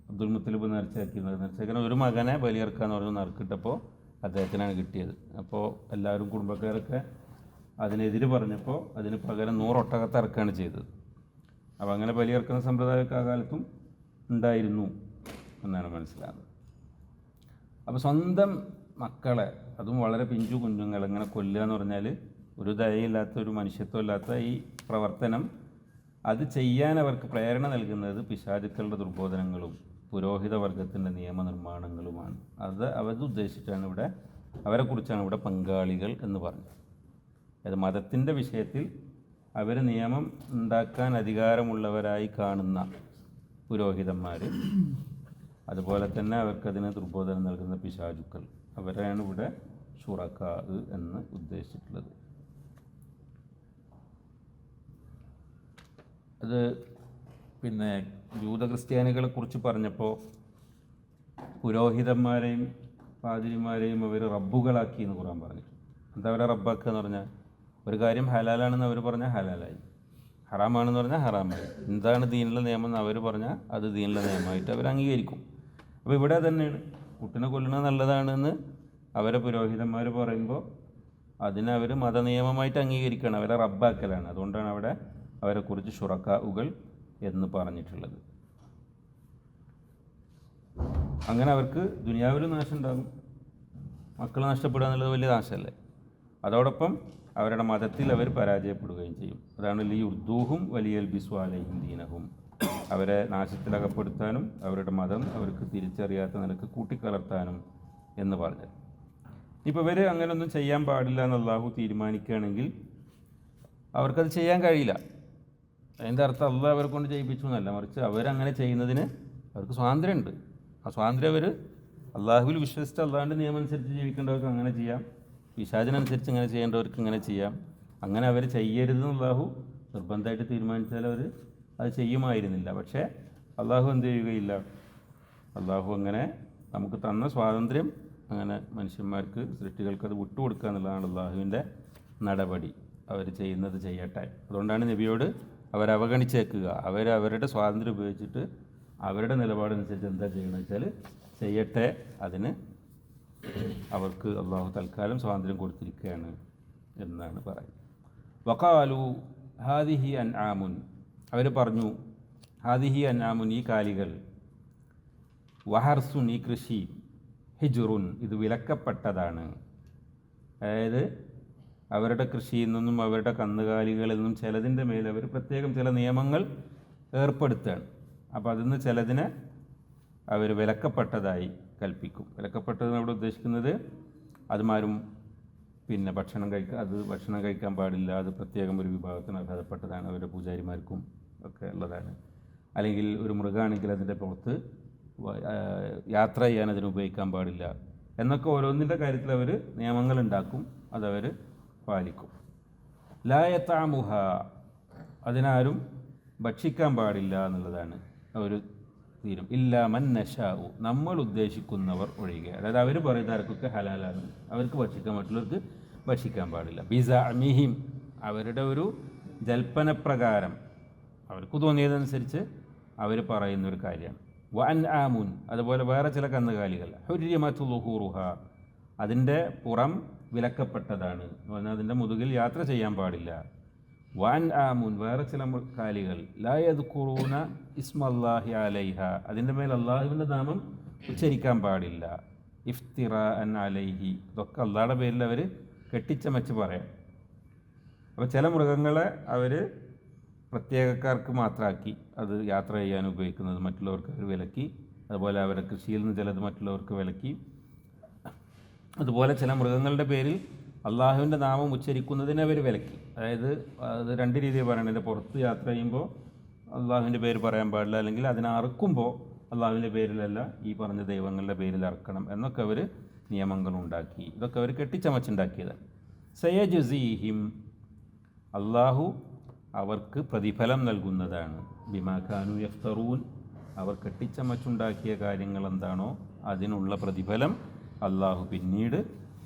അബ്ദുൽ മുത്തലിബ് നേർച്ചയാക്കിയിരുന്നത്. ഒരു മകനെ ബലിയെറുക്കാന്ന് പറഞ്ഞ് നറുക്കിട്ടപ്പോൾ അദ്ദേഹത്തിനാണ് കിട്ടിയത്. അപ്പോൾ എല്ലാവരും കുടുംബക്കാരൊക്കെ അതിനെതിരെ പറഞ്ഞപ്പോൾ അതിന് പകരം 100 ഒട്ടകത്തെ ഇറക്കുകയാണ് ചെയ്തത്. അപ്പോൾ അങ്ങനെ ബലിയെറുക്കുന്ന സമ്പ്രദായമൊക്കെ ആ കാലത്തും ഉണ്ടായിരുന്നു എന്നാണ് മനസ്സിലാകുന്നത്. അപ്പോൾ സ്വന്തം മക്കളെ, അതും വളരെ പിഞ്ചു കുഞ്ഞുങ്ങളെ ഇങ്ങനെ കൊല്ലുക എന്ന് പറഞ്ഞാൽ ഒരു ദയയില്ലാത്ത, ഒരു മനുഷ്യത്വം ഇല്ലാത്ത ഈ പ്രവർത്തനം, അത് ചെയ്യാൻ അവർക്ക് പ്രേരണ നൽകുന്നത് പിശാചുക്കളുടെ ദുർബോധനങ്ങളും പുരോഹിത വർഗത്തിൻ്റെ നിയമനിർമ്മാണങ്ങളുമാണ്. അത് ഉദ്ദേശിച്ചിട്ടാണ് ഇവിടെ, അവരെക്കുറിച്ചാണ് ഇവിടെ പങ്കാളികൾ എന്ന് പറഞ്ഞത്. അത് മതത്തിൻ്റെ വിഷയത്തിൽ അവർ നിയമം ഉണ്ടാക്കാൻ അധികാരമുള്ളവരായി കാണുന്ന പുരോഹിതന്മാർ, അതുപോലെ തന്നെ അവർക്കതിന് ദുർബോധനം നൽകുന്ന പിശാചുക്കൾ, അവരെയാണ് ഇവിടെ ശുറക്കാ എന്ന് ഉദ്ദേശിച്ചിട്ടുള്ളത്. അത് പിന്നെ ജൂത ക്രിസ്ത്യാനികളെ കുറിച്ച് പറഞ്ഞപ്പോൾ പുരോഹിതന്മാരെയും പാതിരിമാരെയും അവർ റബ്ബുകളാക്കി എന്ന് ഖുർആൻ പറഞ്ഞു. എന്താ അവരെ റബ്ബാക്കുക എന്ന് പറഞ്ഞാൽ, ഒരു കാര്യം ഹലാലാണെന്ന് അവർ പറഞ്ഞാൽ ഹലാലായി, ഹറാമാണെന്ന് പറഞ്ഞാൽ ഹറാമായി. എന്താണ് ദീനിലെ നിയമം എന്ന് അവർ പറഞ്ഞാൽ അത് ദീനിലെ നിയമമായിട്ട് അവർ അംഗീകരിക്കും. അപ്പോൾ ഇവിടെ തന്നെയാണ് കുട്ടിനെ കൊല്ലുന്നത് നല്ലതാണെന്ന് അവരെ പുരോഹിതന്മാർ പറയുമ്പോൾ അതിനവർ മതനിയമമായിട്ട് അംഗീകരിക്കുകയാണ്, അവരെ റബ്ബാക്കലാണ്. അതുകൊണ്ടാണ് അവിടെ അവരെക്കുറിച്ച് ശുറക്കാഉകൾ എന്ന് പറഞ്ഞിട്ടുള്ളത്. അങ്ങനെ അവർക്ക് ദുനിയാവിൽ നാശം ഉണ്ടാകും, മക്കൾ നഷ്ടപ്പെടുക എന്നുള്ളത് വലിയ നാശമല്ലേ. അതോടൊപ്പം അവരുടെ മതത്തിൽ അവർ പരാജയപ്പെടുകയും ചെയ്യും. അതാണ് ലി ഉർദൂഹും വലിയൽബിസു അലൈഹിം ദീനഹും, അവരെ നാശത്തിലകപ്പെടുത്താനും അവരുടെ മതം അവർക്ക് തിരിച്ചറിയാത്ത നിലക്ക് കൂട്ടിക്കലർത്താനും എന്ന് പറഞ്ഞത്. ഇപ്പോൾ ഇവർ അങ്ങനെയൊന്നും ചെയ്യാൻ പാടില്ല എന്ന് അള്ളാഹു തീരുമാനിക്കുകയാണെങ്കിൽ അവർക്കത് ചെയ്യാൻ കഴിയില്ല. അതിൻ്റെ അർത്ഥം അള്ളാഹ് അവരെ കൊണ്ട് ചെയ്യിപ്പിച്ചു എന്നല്ല, മറിച്ച് അവരങ്ങനെ ചെയ്യുന്നതിന് അവർക്ക് സ്വാതന്ത്ര്യമുണ്ട്. ആ സ്വാതന്ത്ര്യം അവർ അള്ളാഹുവിൽ വിശ്വസിച്ച് അള്ളാഹിൻ്റെ നിയമം അനുസരിച്ച് ജീവിക്കേണ്ടവർക്ക് അങ്ങനെ ചെയ്യാം, പിശാചിനനുസരിച്ച് ഇങ്ങനെ ചെയ്യേണ്ടവർക്ക് ഇങ്ങനെ ചെയ്യാം. അങ്ങനെ അവർ ചെയ്യരുതെന്ന് അള്ളാഹു നിർബന്ധമായിട്ട് തീരുമാനിച്ചാൽ അവർ അത് ചെയ്യുമായിരുന്നില്ല. പക്ഷേ അള്ളാഹു എന്ത് ചെയ്യുകയില്ല, അള്ളാഹു അങ്ങനെ നമുക്ക് തന്ന സ്വാതന്ത്ര്യം അങ്ങനെ മനുഷ്യന്മാർക്ക്, സൃഷ്ടികൾക്ക് അത് വിട്ടുകൊടുക്കുക എന്നുള്ളതാണ് അള്ളാഹുവിൻ്റെ നടപടി. അവർ ചെയ്യുന്നത് ചെയ്യട്ടെ. അതുകൊണ്ടാണ് നബിയോട് അവരവഗണിച്ചേക്കുക. അവരുടെ സ്വാതന്ത്ര്യം ഉപയോഗിച്ചിട്ട് അവരുടെ നിലപാടനുസരിച്ച് എന്താ ചെയ്യണമെന്ന് വെച്ചാൽ ചെയ്യട്ടെ. അതിന് അവർക്ക് അള്ളാഹു തൽക്കാലം സ്വാതന്ത്ര്യം കൊടുത്തിരിക്കുകയാണ് എന്നാണ് പറയുന്നത്. വഖാലു ഹാദിഹി അൻആമുൻ, അവർ പറഞ്ഞു ഹാദിഹി അൻആമുൻ, ഈ കാലികൾ, വഹർസുൻ, ഈ കൃഷി, ഹിജുറുൻ, ഇത് വിലക്കപ്പെട്ടതാണ്. അതായത് അവരുടെ കൃഷിയിൽ നിന്നും അവരുടെ കന്നുകാലികളിൽ നിന്നും ചിലതിൻ്റെ മേൽ അവർ പ്രത്യേകം ചില നിയമങ്ങൾ ഏർപ്പെടുത്തുകയാണ്. അപ്പോൾ അതിൽ നിന്ന് ചിലതിനെ അവർ വിലക്കപ്പെട്ടതായി കൽപ്പിക്കും. വിലക്കപ്പെട്ടതെന്ന് അവിടെ ഉദ്ദേശിക്കുന്നത് അതുമാരും പിന്നെ ഭക്ഷണം കഴിക്കാൻ പാടില്ല, അത് പ്രത്യേകം ഒരു വിഭാഗത്തിന് അർഹതപ്പെട്ടതാണ്, അവരുടെ പൂജാരിമാർക്കും ഒക്കെ ഉള്ളതാണ്. അല്ലെങ്കിൽ ഒരു മൃഗമാണെങ്കിൽ അതിൻ്റെ പുറത്ത് യാത്ര ചെയ്യാൻ അതിന് ഉപയോഗിക്കാൻ പാടില്ല എന്നൊക്കെ ഓരോന്നിൻ്റെ കാര്യത്തിൽ അവർ നിയമങ്ങൾ ഉണ്ടാക്കും, അതവർ പാലിക്കും. ലാ യതഅമുഹ, അതിനാരും ഭക്ഷിക്കാൻ പാടില്ല എന്നുള്ളതാണ് ഒരു തീരും. ഇല്ലാ മൻ നശാഉ, നമ്മൾ ഉദ്ദേശിക്കുന്നവർ ഒഴികെ. അതായത് അവർ പറയുന്നവർക്കൊക്കെ ഹലാലാണ്, അവർക്ക് ഭക്ഷിക്കാൻ, മറ്റുള്ളവർക്ക് ഭക്ഷിക്കാൻ പാടില്ല. ബിസഅമിഹിം, അവരുടെ ഒരു ജൽപ്പനപ്രകാരം അവർക്ക് തോന്നിയതനുസരിച്ച് അവർ പറയുന്നൊരു കാര്യമാണ്. വൻ ആമുൻ, അതുപോലെ വേറെ ചില കന്നുകാലികൾ, ഹുരിമത്തു ളുഹൂറുഹ, അതിൻ്റെ പുറം വിലക്കപ്പെട്ടതാണ് എന്ന് പറഞ്ഞാൽ അതിൻ്റെ മുതുകിൽ യാത്ര ചെയ്യാൻ പാടില്ല. വൻ ആമുൻ, വേറെ ചില കാലികൾ, ലാ യദ്കുറൂന ഇസ്മല്ലാഹി അലൈഹ, അതിൻ്റെ മേൽ അള്ളാഹുവിൻ്റെ നാമം ഉച്ചരിക്കാൻ പാടില്ല. ഇഫ്തിറാഅൻ അലൈഹി, ഇതൊക്കെ അള്ളാഹുടെ പേരിൽ അവർ കെട്ടിച്ചമച്ച് പറയാം. അപ്പോൾ ചില മൃഗങ്ങളെ അവർ പ്രത്യേകക്കാർക്ക് മാത്രമാക്കി അത് യാത്ര ചെയ്യാൻ ഉപയോഗിക്കുന്നത് മറ്റുള്ളവർക്ക് അവർ വിലക്കി. അതുപോലെ അവരുടെ കൃഷിയിൽ നിന്ന് ചിലത് മറ്റുള്ളവർക്ക് വിലക്കി. അതുപോലെ ചില മൃഗങ്ങളുടെ പേരിൽ അള്ളാഹുവിൻ്റെ നാമം ഉച്ചരിക്കുന്നതിനെ അവർ വിലക്കി. അതായത് അത് രണ്ട് രീതിയിൽ പറയണം. ഇതിൻ്റെ പുറത്ത് യാത്ര ചെയ്യുമ്പോൾ അള്ളാഹുവിൻ്റെ പേര് പറയാൻ പാടില്ല, അല്ലെങ്കിൽ അതിനെ അറുക്കുമ്പോൾ അള്ളാഹുവിൻ്റെ പേരിലല്ല ഈ പറഞ്ഞ ദൈവങ്ങളുടെ പേരിൽ അറക്കണം എന്നൊക്കെ അവർ നിയമങ്ങളുണ്ടാക്കി. ഇതൊക്കെ അവർ കെട്ടിച്ചമച്ചുണ്ടാക്കിയതാണ്. സയജുസീഹിം, അള്ളാഹു അവർക്ക് പ്രതിഫലം നൽകുന്നതാണ്. ബിമാ കാനു യഫ്തറൂൻ, അവർ കെട്ടിച്ചമച്ചുണ്ടാക്കിയ കാര്യങ്ങൾ എന്താണോ അതിനുള്ള പ്രതിഫലം അള്ളാഹു പിന്നീട്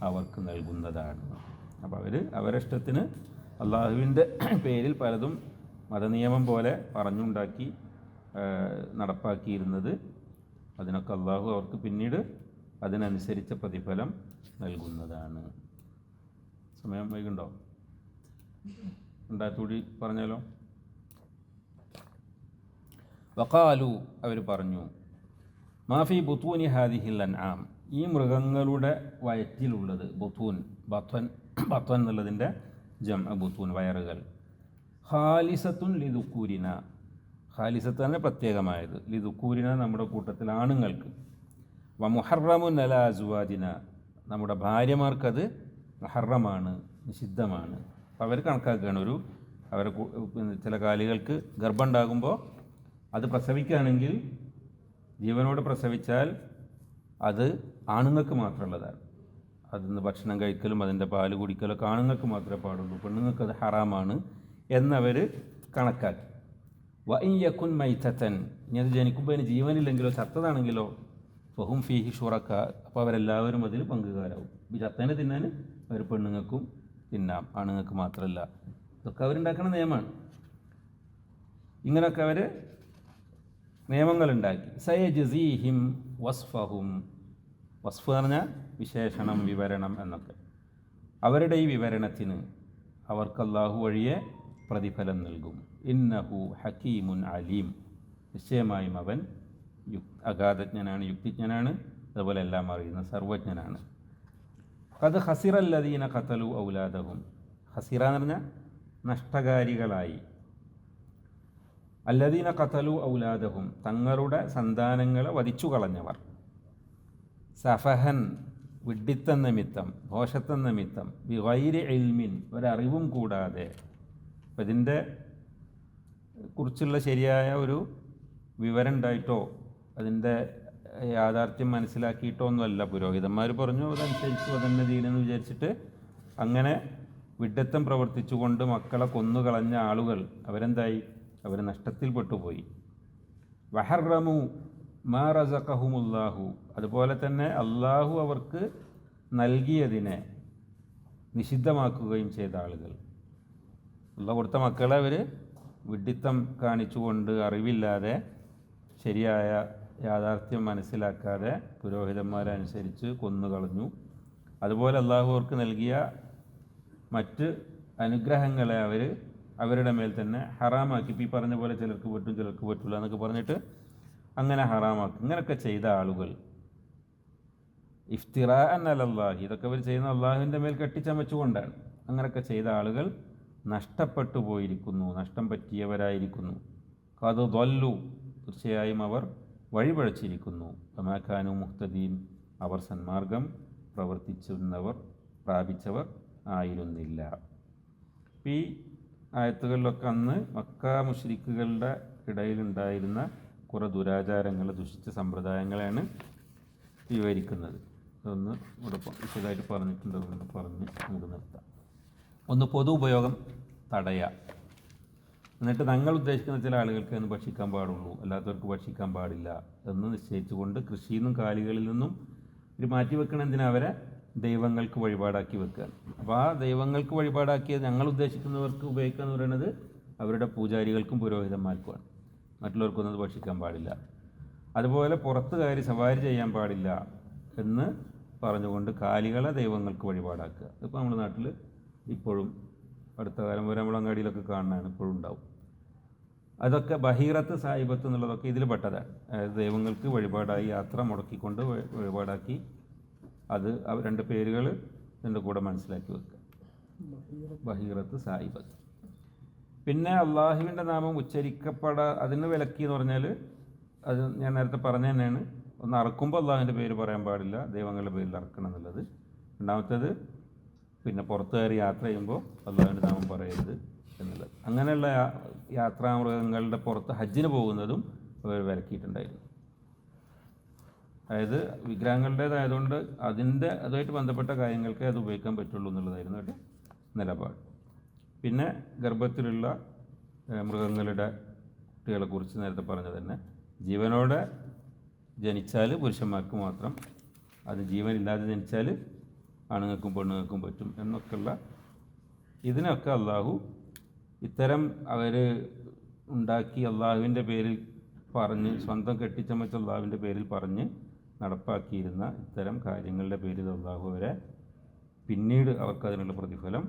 അവർക്ക് നൽകുന്നതാണ്. അപ്പോൾ അവർ അവരുടെ ഇഷ്ടത്തിന് അള്ളാഹുവിൻ്റെ പേരിൽ പലതും മതനിയമം പോലെ പറഞ്ഞുണ്ടാക്കി നടപ്പാക്കിയിരുന്നത്, അതിനൊക്കെ അള്ളാഹു അവർക്ക് പിന്നീട് അതിനനുസരിച്ച പ്രതിഫലം നൽകുന്നതാണ്. സമയം വൈകുണ്ടോ? ഉണ്ടാത്തൂടി പറഞ്ഞാലോ. വഖാലു, അവർ പറഞ്ഞു, മാഫി ബുത്തൂനി ഹാദിഹിൽ അൻആം, ഈ മൃഗങ്ങളുടെ വയറ്റിലുള്ളത്, ബുത്തൂൻ ബത്വൻ എന്നുള്ളതിൻ്റെ ജംഅ ബുത്തൂൻ, വയറുകൾ, ഖാലിസത്തുൻ ലിദുക്കൂരിന, ഖാലിസത്ത് തന്നെ പ്രത്യേകമായത്, ലിദുക്കൂരിന നമ്മുടെ കൂട്ടത്തിൽ ആണുങ്ങൾക്ക്, വ മുഹറമുൻ അലാ അസ്വാജിന, നമ്മുടെ ഭാര്യമാർക്കത് മുഹറമാണ്, നിഷിദ്ധമാണ്. അപ്പോൾ അവർ കണക്കാക്കുകയാണ്, അവരെ ചില കാലികൾക്ക് ഗർഭം ഉണ്ടാകുമ്പോൾ അത് പ്രസവിക്കുകയാണെങ്കിൽ, ജീവനോട് പ്രസവിച്ചാൽ അത് ആണുങ്ങൾക്ക് മാത്രമുള്ളതാണ്. അതിന്ന് ഭക്ഷണം കഴിക്കലും അതിൻ്റെ പാല് കുടിക്കലൊക്കെ ആണുങ്ങൾക്ക് മാത്രമേ പാടുള്ളൂ, പെണ്ണുങ്ങൾക്ക് അത് ഹറാമാണ് എന്നവർ കണക്കാക്കി. വഇൻ യകുൻ മൈതതൻ, ഇനി അത് ജനിക്കുമ്പോൾ അതിന് ജീവനില്ലെങ്കിലോ ചത്തതാണെങ്കിലോ, ഫഹും ഫീഹി ഷുറക്ക, അപ്പോൾ അവരെല്ലാവരും അതിൽ പങ്കുകാരാവും. ചത്തനെ തിന്നാൻ അവർ പെണ്ണുങ്ങൾക്കും തിന്നാം, ആണുങ്ങൾക്ക് മാത്രമല്ല. ഇതൊക്കെ അവരുണ്ടാക്കുന്ന നിയമമാണ്. ഇങ്ങനെയൊക്കെ അവർ നിയമങ്ങളുണ്ടാക്കി. സയജ്സീഹിം വസ്ഫഹും, വസ്ഫ് എന്ന് പറഞ്ഞാൽ വിശേഷണം, വിവരണം എന്നൊക്കെ. അവരുടെ ഈ വിവരണത്തിന് അവർക്ക് അല്ലാഹു വഴിയെ പ്രതിഫലം നൽകും. ഇന്നഹു ഹക്കീമുൻ അലീം, നിശ്ചയമായും അവൻ അഗാധജ്ഞനാണ്, യുക്തിജ്ഞനാണ്, അതുപോലെ എല്ലാം അറിയുന്ന സർവജ്ഞനാണ്. ഖദ് ഖസിറല്ലദീന ഖതലു ഔലാദഹും, ഖസിറ എന്ന് പറഞ്ഞാൽ നഷ്ടകാരികളായി, അല്ലദീന ഖതലു ഔലാദഹും, തങ്ങളുടെ സന്താനങ്ങളെ വധിച്ചു കളഞ്ഞവർ, സഫഹൻ, വിഡ്ഢിത്തം നിമിത്തം, ദോഷത്തം നിമിത്തം, ബിഗൈരി ഇൽമിൻ, ഒരറിവും കൂടാതെ. അപ്പം ഇതിൻ്റെ കുറിച്ചുള്ള ശരിയായ ഒരു വിവരം ഉണ്ടായിട്ടോ അതിൻ്റെ യാഥാർത്ഥ്യം മനസ്സിലാക്കിയിട്ടോ ഒന്നുമല്ല പുരോഹിതന്മാർ പറഞ്ഞു, അതനുസരിച്ച് അതന്നെ ദീനെന്ന് വിചാരിച്ചിട്ട് അങ്ങനെ വിഡ്ഢിത്തം പ്രവർത്തിച്ചുകൊണ്ട് മക്കളെ കൊന്നുകളഞ്ഞ ആളുകൾ അവരെന്തായി? അവർ നഷ്ടത്തിൽ പെട്ടുപോയി. വഹറമു മാ റസഖഹുമുല്ലാഹു, അതുപോലെ തന്നെ അള്ളാഹു അവർക്ക് നൽകിയതിനെ നിഷിദ്ധമാക്കുകയും ചെയ്ത ആളുകൾ. അള്ളാഹു കൊടുത്ത മക്കളെ അവർ വിഡ്ഢിത്തം കാണിച്ചുകൊണ്ട്, അറിവില്ലാതെ, ശരിയായ യാഥാർത്ഥ്യം മനസ്സിലാക്കാതെ പുരോഹിതന്മാരനുസരിച്ച് കൊന്നുകളഞ്ഞു. അതുപോലെ അള്ളാഹു അവർക്ക് നൽകിയ മറ്റ് അനുഗ്രഹങ്ങളെ അവരുടെ മേൽ തന്നെ ഹറാമാക്കി. ഇപ്പോൾ ഈ പറഞ്ഞ പോലെ ചിലർക്ക് പറ്റും ചിലർക്ക് പറ്റില്ല എന്നൊക്കെ പറഞ്ഞിട്ട് അങ്ങനെ ഹറാമാക്കി. ഇങ്ങനെയൊക്കെ ചെയ്ത ആളുകൾ ഇഫ്തിറാഅൻ അലല്ലാഹി, ഇതൊക്കെ അവർ ചെയ്യുന്ന അള്ളാഹുവിൻ്റെ മേൽ കെട്ടിച്ചമച്ചുകൊണ്ടാണ്. അങ്ങനെയൊക്കെ ചെയ്ത ആളുകൾ നഷ്ടപ്പെട്ടു പോയിരിക്കുന്നു, നഷ്ടം പറ്റിയവരായിരിക്കുന്നു. ഖദ് ളല്ലു, തീർച്ചയായും അവർ വഴിപഴച്ചിരിക്കുന്നു. വമാ കാനൂ മുഹ്തദീൻ, അവർ സന്മാർഗം പ്രാപിച്ചവർ ആയിരുന്നില്ല. ഈ ആയത്തുകളിലൊക്കെ അന്ന് മക്ക മുശ്രിക്കുകളുടെ ഇടയിലുണ്ടായിരുന്ന കുറേ ദുരാചാരങ്ങൾ, ദുഷിച്ച സമ്പ്രദായങ്ങളെയാണ് വിവരിക്കുന്നത്. അതൊന്ന് ഇവിടെ വിശദമായിട്ട് പറഞ്ഞിട്ടുണ്ട്, അതൊന്ന് പറഞ്ഞ് നമുക്ക് നിർത്താം. ഒന്ന്, പൊതു ഉപയോഗം തടയുക. എന്നിട്ട് തങ്ങൾ ഉദ്ദേശിക്കുന്ന ചില ആളുകൾക്ക് എന്ന് ഭക്ഷിക്കാൻ പാടുള്ളൂ, അല്ലാത്തവർക്ക് ഭക്ഷിക്കാൻ പാടില്ല എന്ന് നിശ്ചയിച്ചുകൊണ്ട് കൃഷിയിൽ നിന്നും കാലികളിൽ നിന്നും ഒരു മാറ്റി വെക്കണം. എന്തിനാ? അവരെ ദൈവങ്ങൾക്ക് വഴിപാടാക്കി വെക്കുക. അപ്പോൾ ആ ദൈവങ്ങൾക്ക് വഴിപാടാക്കിയത് ഞങ്ങൾ ഉദ്ദേശിക്കുന്നവർക്ക് ഉപയോഗിക്കുക എന്ന് പറയുന്നത് അവരുടെ പൂജാരികൾക്കും പുരോഹിതന്മാർക്കുമാണ്. മറ്റുള്ളവർക്കൊന്നും അത് ഭക്ഷിക്കാൻ പാടില്ല. അതുപോലെ പുറത്ത് കയറി സവാരി ചെയ്യാൻ പാടില്ല എന്ന് പറഞ്ഞുകൊണ്ട് കാലികളെ ദൈവങ്ങൾക്ക് വഴിപാടാക്കുക. ഇപ്പോൾ നമ്മുടെ നാട്ടിൽ ഇപ്പോഴും അടുത്ത കാലം വരെ നമ്മൾ അങ്ങാടിയിലൊക്കെ കാണുന്നതാണ്, ഇപ്പോഴും ഉണ്ടാവും. അതൊക്കെ ബഹീറത്ത് സാഹിബത്ത് എന്നുള്ളതൊക്കെ ഇതിൽ പെട്ടതാണ്. അതായത് ദൈവങ്ങൾക്ക് വഴിപാടായി യാത്ര മുടക്കിക്കൊണ്ട് വഴിപാടാക്കി, അത് രണ്ട് പേരുകൾ ഇതിൻ്റെ കൂടെ മനസ്സിലാക്കി വെക്കുക, ബഹീറത്ത് സാഹിബത്ത്. പിന്നെ അള്ളാഹുവിൻ്റെ നാമം അതിന് വിലക്കി എന്ന് പറഞ്ഞാൽ അത് ഞാൻ നേരത്തെ പറഞ്ഞ തന്നെയാണ്. ഒന്ന് അറക്കുമ്പോൾ അള്ളാഹുവിൻ്റെ പേര് പറയാൻ പാടില്ല, ദൈവങ്ങളുടെ പേരിൽ അറക്കണം എന്നുള്ളത്. രണ്ടാമത്തേത് പിന്നെ പുറത്ത് കയറി യാത്ര ചെയ്യുമ്പോൾ അള്ളാഹുവിൻ്റെ നാമം പറയരുത് എന്നുള്ളത്. അങ്ങനെയുള്ള യാത്രാമൃഗങ്ങളുടെ പുറത്ത് ഹജ്ജിന് പോകുന്നതും അവർ വിലക്കിയിട്ടുണ്ടായിരുന്നു. അതായത് വിഗ്രഹങ്ങളുടേതായതുകൊണ്ട് അതുമായിട്ട് ബന്ധപ്പെട്ട കാര്യങ്ങൾക്കേ അത് ഉപയോഗിക്കാൻ പറ്റുള്ളൂ എന്നുള്ളതായിരുന്നു അവരുടെ നിലപാട്. പിന്നെ ഗർഭത്തിലുള്ള മൃഗങ്ങളുടെ കുട്ടികളെക്കുറിച്ച് നേരത്തെ പറഞ്ഞത് തന്നെ, ജീവനോടെ ജനിച്ചാൽ പുരുഷന്മാർക്ക് മാത്രം, അത് ജീവനില്ലാതെ ജനിച്ചാൽ ആണുങ്ങൾക്കും പെണ്ണുങ്ങൾക്കും പറ്റും എന്നൊക്കെയുള്ള ഇതിനൊക്കെ അള്ളാഹു ഇത്തരം അവർ ഉണ്ടാക്കി അള്ളാഹുവിൻ്റെ പേരിൽ പറഞ്ഞ് സ്വന്തം കെട്ടിച്ചമച്ച അള്ളാഹുവിൻ്റെ പേരിൽ പറഞ്ഞ് നടപ്പാക്കിയിരുന്ന ഇത്തരം കാര്യങ്ങളുടെ പേരിൽ അള്ളാഹു അവരെ പിന്നീട് അവർക്കതിനുള്ള പ്രതിഫലം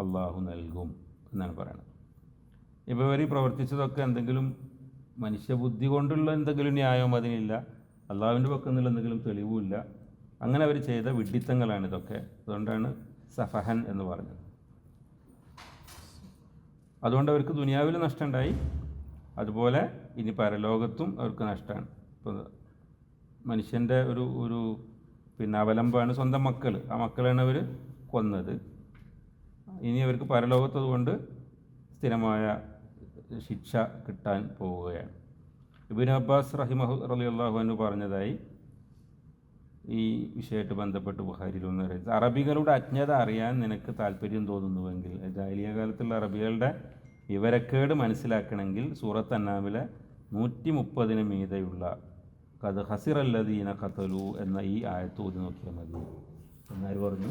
അള്ളാഹു നൽകും എന്നാണ് പറയുന്നത്. ഇപ്പോൾ ഇവർ പ്രവർത്തിച്ചതൊക്കെ എന്തെങ്കിലും മനുഷ്യബുദ്ധി കൊണ്ടുള്ള എന്തെങ്കിലും ന്യായവും അതിനില്ല, അള്ളാഹുവിൻ്റെ പക്കൽ നിന്നുള്ള എന്തെങ്കിലും തെളിവുമില്ല. അങ്ങനെ അവർ ചെയ്ത വിഡ്ഢിത്തങ്ങളാണ് ഇതൊക്കെ. അതുകൊണ്ടാണ് സഫഹൻ എന്ന് പറഞ്ഞത്. അതുകൊണ്ട് അവർക്ക് ദുനിയാവിൽ നഷ്ടമുണ്ടായി, അതുപോലെ ഇനി പരലോകത്തും അവർക്ക് നഷ്ടമാണ്. ഇപ്പോൾ മനുഷ്യൻ്റെ ഒരു അവലംബമാണ് സ്വന്തം മക്കൾ. ആ മക്കളാണ് അവർ കൊന്നത്. ഇനി അവർക്ക് പരലോകത്തതുകൊണ്ട് സ്ഥിരമായ ശിക്ഷ കിട്ടാൻ പോവുകയാണ്. ഇബ്നു അബ്ബാസ് റളിയല്ലാഹു അൻഹു പറഞ്ഞതായി ഈ വിഷയമായിട്ട് ബന്ധപ്പെട്ട് ബുഖാരിയിലൊന്ന് പറയുന്നത്, അറബികളുടെ അജ്ഞത അറിയാൻ നിനക്ക് താല്പര്യം തോന്നുന്നുവെങ്കിൽ, ജാഹിലിയ്യ കാലത്തുള്ള അറബികളുടെ വിവരക്കേട് മനസ്സിലാക്കണമെങ്കിൽ സൂറത്ത് അന്നാമിലെ 130 മീതെയുള്ള ഖദ് ഖസിറല്ലദീന ഖതലു എന്ന ഈ ആയത്ത് ഓതി നോക്കിയാൽ മതി എന്നാര് പറഞ്ഞു?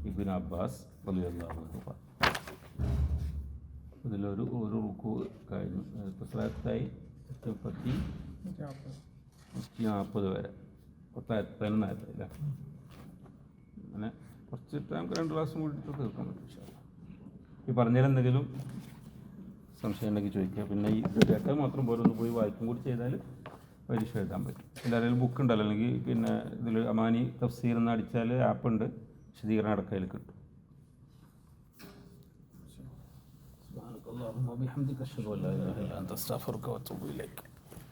ഇബ്നു അബ്ബാസ് റളിയല്ലാഹു അൻഹു. ഇതിലൊരു റുക്കു കഴിഞ്ഞു. പുസ്തകത്തായി 40 വരെ 10 അങ്ങനെ കുറച്ചിട്ട് നമുക്ക് 2 ക്ലാസ്സും കൂടിയിട്ട് തീർക്കാൻ പറ്റും. ഈ പറഞ്ഞതിലെന്തെങ്കിലും സംശയം ഉണ്ടെങ്കിൽ ചോദിക്കുക. പിന്നെ ഈ കേട്ടത് മാത്രം പോലെ ഒന്ന് പോയി വായിക്കും കൂടി ചെയ്താൽ പരീക്ഷ എഴുതാൻ പറ്റും. എല്ലാവരും ബുക്ക് ഉണ്ടല്ലോ, അല്ലെങ്കിൽ പിന്നെ ഇതിൽ അമാനി തഫ്സീർ എന്ന് അടിച്ചാൽ ആപ്പുണ്ട്, വിശദീകരണം അടക്കയിൽ കിട്ടും. സുബ്ഹാനക്കല്ലാഹുമ്മ വബിഹംദിക അശ്ഹദു അല്ലാ ഇലാഹ ഇല്ല അൻത അസ്തഗ്ഫിറുക വഅതൂബു ഇലൈക്.